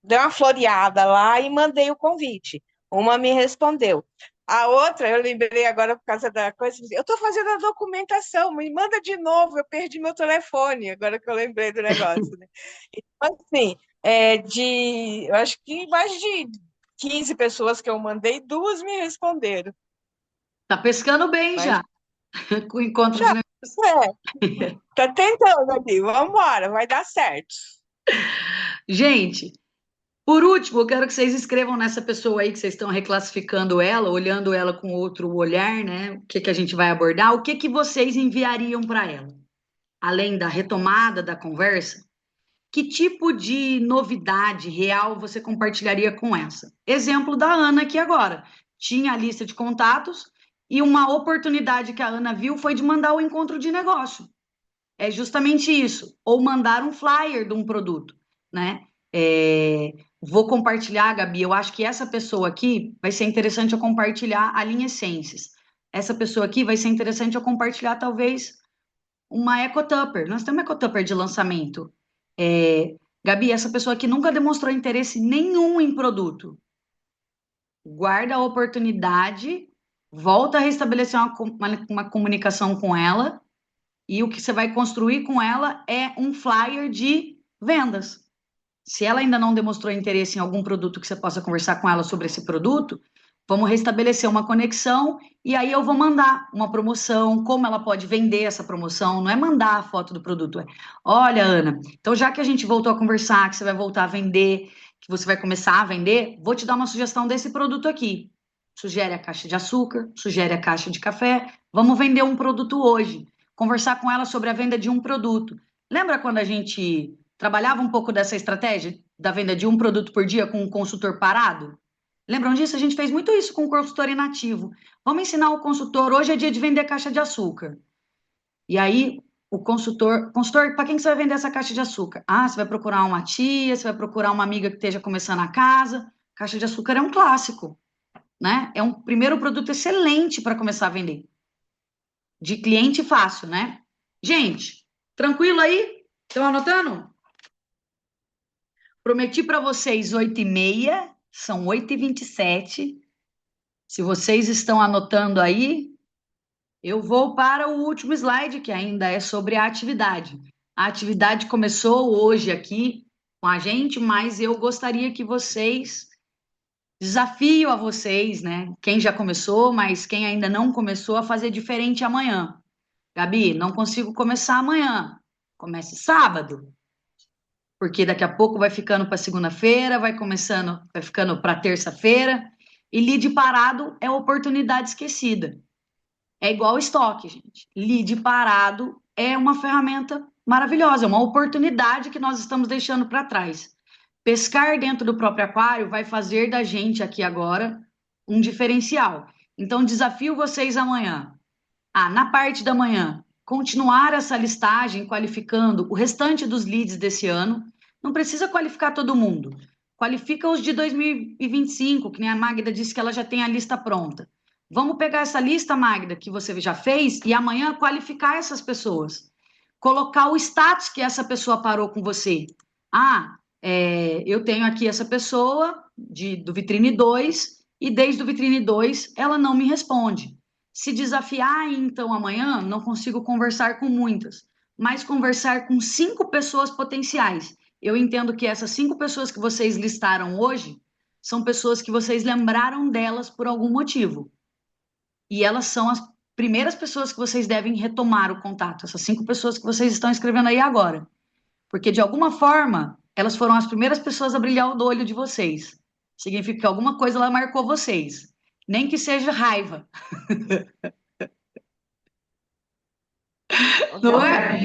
D: Dei uma floreada lá e mandei o convite. Uma me respondeu. A outra, eu lembrei agora por causa da coisa, eu estou fazendo a documentação, me manda de novo, eu perdi meu telefone, agora que eu lembrei do negócio. Né? Então, assim, eu acho que mais de 15 pessoas que eu mandei, 2 me responderam.
A: Tá pescando bem já, com o encontro de negócio.
D: Tá tentando aqui, vamos embora, vai dar certo.
A: Gente, por último, eu quero que vocês escrevam nessa pessoa aí que vocês estão reclassificando ela, olhando ela com outro olhar, né? O que a gente vai abordar, o que vocês enviariam para ela? Além da retomada da conversa, que tipo de novidade real você compartilharia com essa? Exemplo da Ana aqui agora. Tinha a lista de contatos E uma oportunidade que a Ana viu foi de mandar o encontro de negócio. É justamente isso. Ou mandar um flyer de um produto, né? Vou compartilhar, Gabi. Eu acho que essa pessoa aqui vai ser interessante eu compartilhar a linha Essências. Essa pessoa aqui vai ser interessante eu compartilhar, talvez, uma EcoTupper. Nós temos uma EcoTupper de lançamento. Gabi, essa pessoa aqui nunca demonstrou interesse nenhum em produto. Guarda a oportunidade, volta a restabelecer uma comunicação com ela, e o que você vai construir com ela é um flyer de vendas. Se ela ainda não demonstrou interesse em algum produto que você possa conversar com ela sobre esse produto, vamos restabelecer uma conexão e aí eu vou mandar uma promoção, como ela pode vender essa promoção, não é mandar a foto do produto, olha, Ana, então já que a gente voltou a conversar, que você vai voltar a vender, que você vai começar a vender, vou te dar uma sugestão desse produto aqui. Sugere a caixa de açúcar, sugere a caixa de café, vamos vender um produto hoje. Conversar com ela sobre a venda de um produto. Lembra quando a gente trabalhava um pouco dessa estratégia da venda de um produto por dia com um consultor parado? Lembram disso? A gente fez muito isso com o consultor inativo. Vamos ensinar o consultor, hoje é dia de vender caixa de açúcar. E aí, o consultor, para quem que você vai vender essa caixa de açúcar? Ah, você vai procurar uma tia, você vai procurar uma amiga que esteja começando a casa. Caixa de açúcar é um clássico, né? É um primeiro produto excelente para começar a vender. De cliente fácil, né? Gente, tranquilo aí? Estão anotando? Prometi para vocês 8h30, são 8h27. Se vocês estão anotando aí, eu vou para o último slide, que ainda é sobre a atividade. A atividade começou hoje aqui com a gente, mas eu gostaria que vocês, desafio a vocês, né? Quem já começou, mas quem ainda não começou, a fazer diferente amanhã. Gabi, não consigo começar amanhã. Comece sábado. Porque daqui a pouco vai ficando para segunda-feira, vai ficando para terça-feira, e lead parado é oportunidade esquecida. É igual estoque, gente. Lead parado é uma ferramenta maravilhosa, é uma oportunidade que nós estamos deixando para trás. Pescar dentro do próprio aquário vai fazer da gente aqui agora um diferencial. Então, desafio vocês amanhã. Na parte da manhã, continuar essa listagem qualificando o restante dos leads desse ano. Não precisa qualificar todo mundo. Qualifica os de 2025, que nem a Magda disse que ela já tem a lista pronta. Vamos pegar essa lista, Magda, que você já fez, e amanhã qualificar essas pessoas. Colocar o status que essa pessoa parou com você. Eu tenho aqui essa pessoa do Vitrine 2, e desde o Vitrine 2 ela não me responde. Se desafiar, então, amanhã, não consigo conversar com muitas, mas conversar com 5 pessoas potenciais. Eu entendo que essas 5 pessoas que vocês listaram hoje são pessoas que vocês lembraram delas por algum motivo. E elas são as primeiras pessoas que vocês devem retomar o contato, essas 5 pessoas que vocês estão escrevendo aí agora. Porque, de alguma forma, elas foram as primeiras pessoas a brilhar o olho de vocês. Significa que alguma coisa ela marcou vocês. Nem que seja raiva. Não é?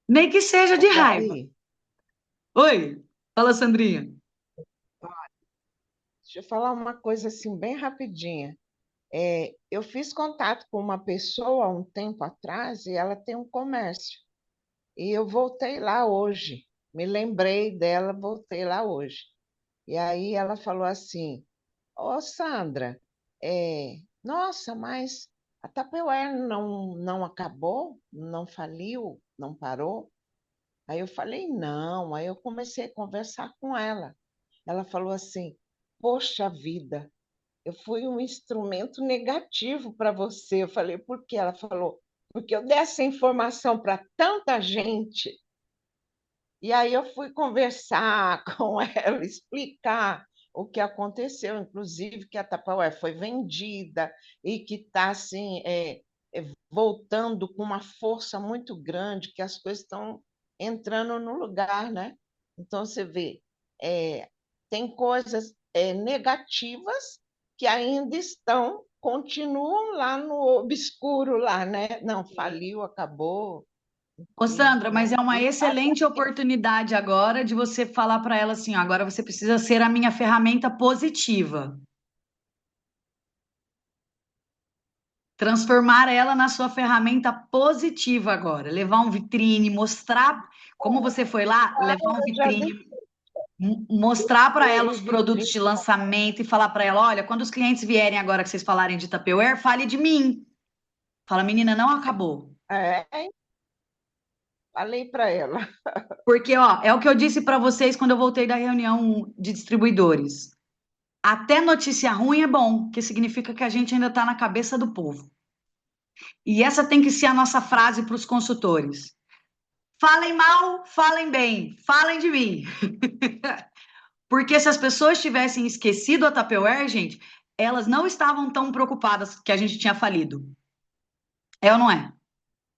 A: Nem que seja de raiva. Oi, fala, Sandrinha.
H: Deixa eu falar uma coisa assim, bem rapidinha. Eu fiz contato com uma pessoa há um tempo atrás e ela tem um comércio. E eu voltei lá hoje. Me lembrei dela, voltei lá hoje. E aí ela falou assim, Sandra, nossa, mas a Tupperware não acabou? Não faliu? Não parou? Aí eu falei, não. Aí eu comecei a conversar com ela. Ela falou assim, poxa vida, eu fui um instrumento negativo para você. Eu falei, por quê? Ela falou, porque eu dei essa informação para tanta gente. E aí eu fui conversar com ela, explicar o que aconteceu, inclusive que a Tupperware foi vendida e que está assim, voltando com uma força muito grande, que as coisas estão entrando no lugar, né? Então, você vê, tem coisas negativas que ainda continuam lá no obscuro, lá, né? Não, faliu, acabou.
A: Ô, Sandra, mas é uma excelente oportunidade agora de você falar para ela assim, agora você precisa ser a minha ferramenta positiva. transformar ela na sua ferramenta positiva agora. Levar um vitrine, mostrar como você foi lá, levar um
H: Eu já vi
A: vitrine, mostrar para ela
H: ele
A: os produtos de lançamento e falar para ela, olha, quando os clientes vierem agora que vocês falarem de Tupperware, fale de mim. Fala, menina, não acabou.
H: É, falei para ela.
A: Porque, ó, é o que eu disse para vocês quando eu voltei da reunião de distribuidores. Até notícia ruim é bom, que significa que a gente ainda está na cabeça do povo. E essa tem que ser a nossa frase para os consultores. Falem mal, falem bem, falem de mim. Porque se as pessoas tivessem esquecido a Tupperware, gente, elas não estavam tão preocupadas que a gente tinha falido. É ou não é?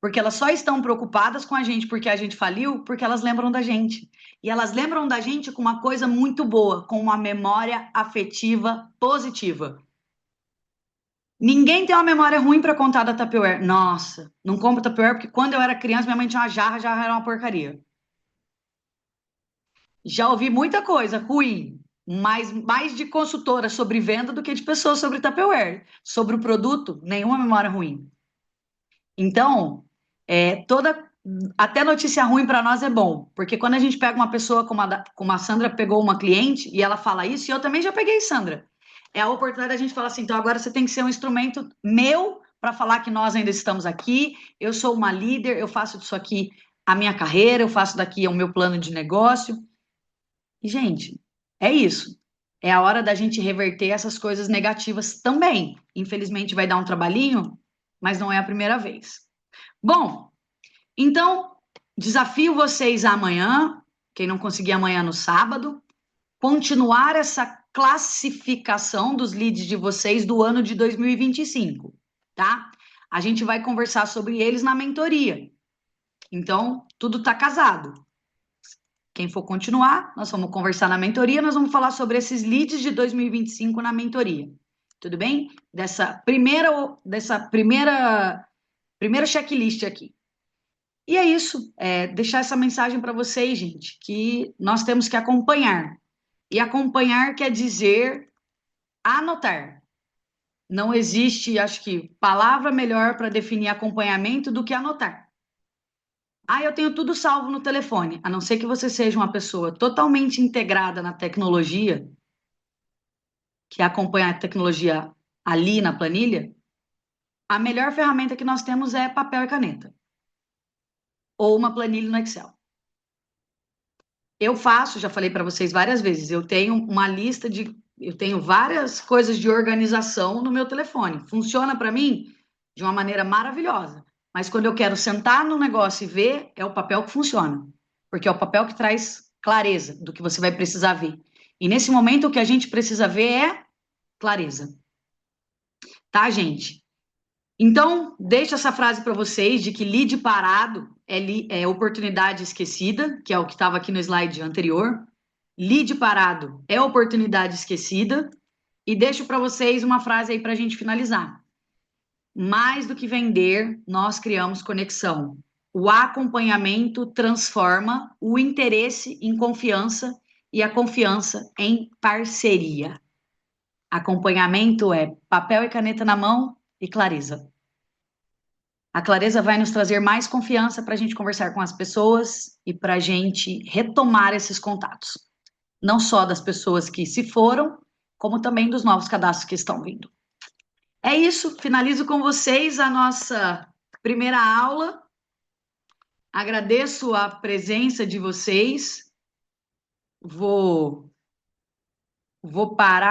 A: Porque elas só estão preocupadas com a gente porque a gente faliu, porque elas lembram da gente. E elas lembram da gente com uma coisa muito boa, com uma memória afetiva positiva. Ninguém tem uma memória ruim para contar da Tupperware. Nossa, não compro Tupperware porque quando eu era criança minha mãe tinha uma jarra, a jarra era uma porcaria. Já ouvi muita coisa ruim, mas mais de consultora sobre venda do que de pessoas sobre Tupperware. Sobre o produto, nenhuma memória ruim. Então, até notícia ruim para nós é bom, porque quando a gente pega uma pessoa como a Sandra pegou uma cliente e ela fala isso, e eu também já peguei, Sandra, é a oportunidade da gente falar assim, então agora você tem que ser um instrumento meu para falar que nós ainda estamos aqui, eu sou uma líder, eu faço disso aqui a minha carreira, eu faço daqui o meu plano de negócio. E, gente, é isso. É a hora da gente reverter essas coisas negativas também. Infelizmente vai dar um trabalhinho, mas não é a primeira vez. Bom, então, desafio vocês amanhã, quem não conseguir amanhã no sábado, continuar essa classificação dos leads de vocês do ano de 2025, tá? A gente vai conversar sobre eles na mentoria. Então, tudo está casado. Quem for continuar, nós vamos conversar na mentoria, nós vamos falar sobre esses leads de 2025 na mentoria. Tudo bem? Dessa primeira checklist aqui. E é isso, deixar essa mensagem para vocês, gente, que nós temos que acompanhar. E acompanhar quer dizer anotar. Não existe, acho que, palavra melhor para definir acompanhamento do que anotar. Eu tenho tudo salvo no telefone, a não ser que você seja uma pessoa totalmente integrada na tecnologia, que acompanha a tecnologia ali na planilha, a melhor ferramenta que nós temos é papel e caneta. Ou uma planilha no Excel. Eu faço, já falei para vocês várias vezes, eu tenho várias coisas de organização no meu telefone. Funciona para mim de uma maneira maravilhosa. Mas quando eu quero sentar no negócio e ver, é o papel que funciona. Porque é o papel que traz clareza do que você vai precisar ver. E nesse momento o que a gente precisa ver é clareza. Tá, gente? Então, deixo essa frase para vocês de que lead parado é oportunidade esquecida, que é o que estava aqui no slide anterior. Lead parado é oportunidade esquecida. E deixo para vocês uma frase aí para a gente finalizar. Mais do que vender, nós criamos conexão. O acompanhamento transforma o interesse em confiança e a confiança em parceria. Acompanhamento é papel e caneta na mão e clareza. A clareza vai nos trazer mais confiança para a gente conversar com as pessoas e para a gente retomar esses contatos. Não só das pessoas que se foram, como também dos novos cadastros que estão vindo. É isso, finalizo com vocês a nossa primeira aula. Agradeço a presença de vocês. Vou parar.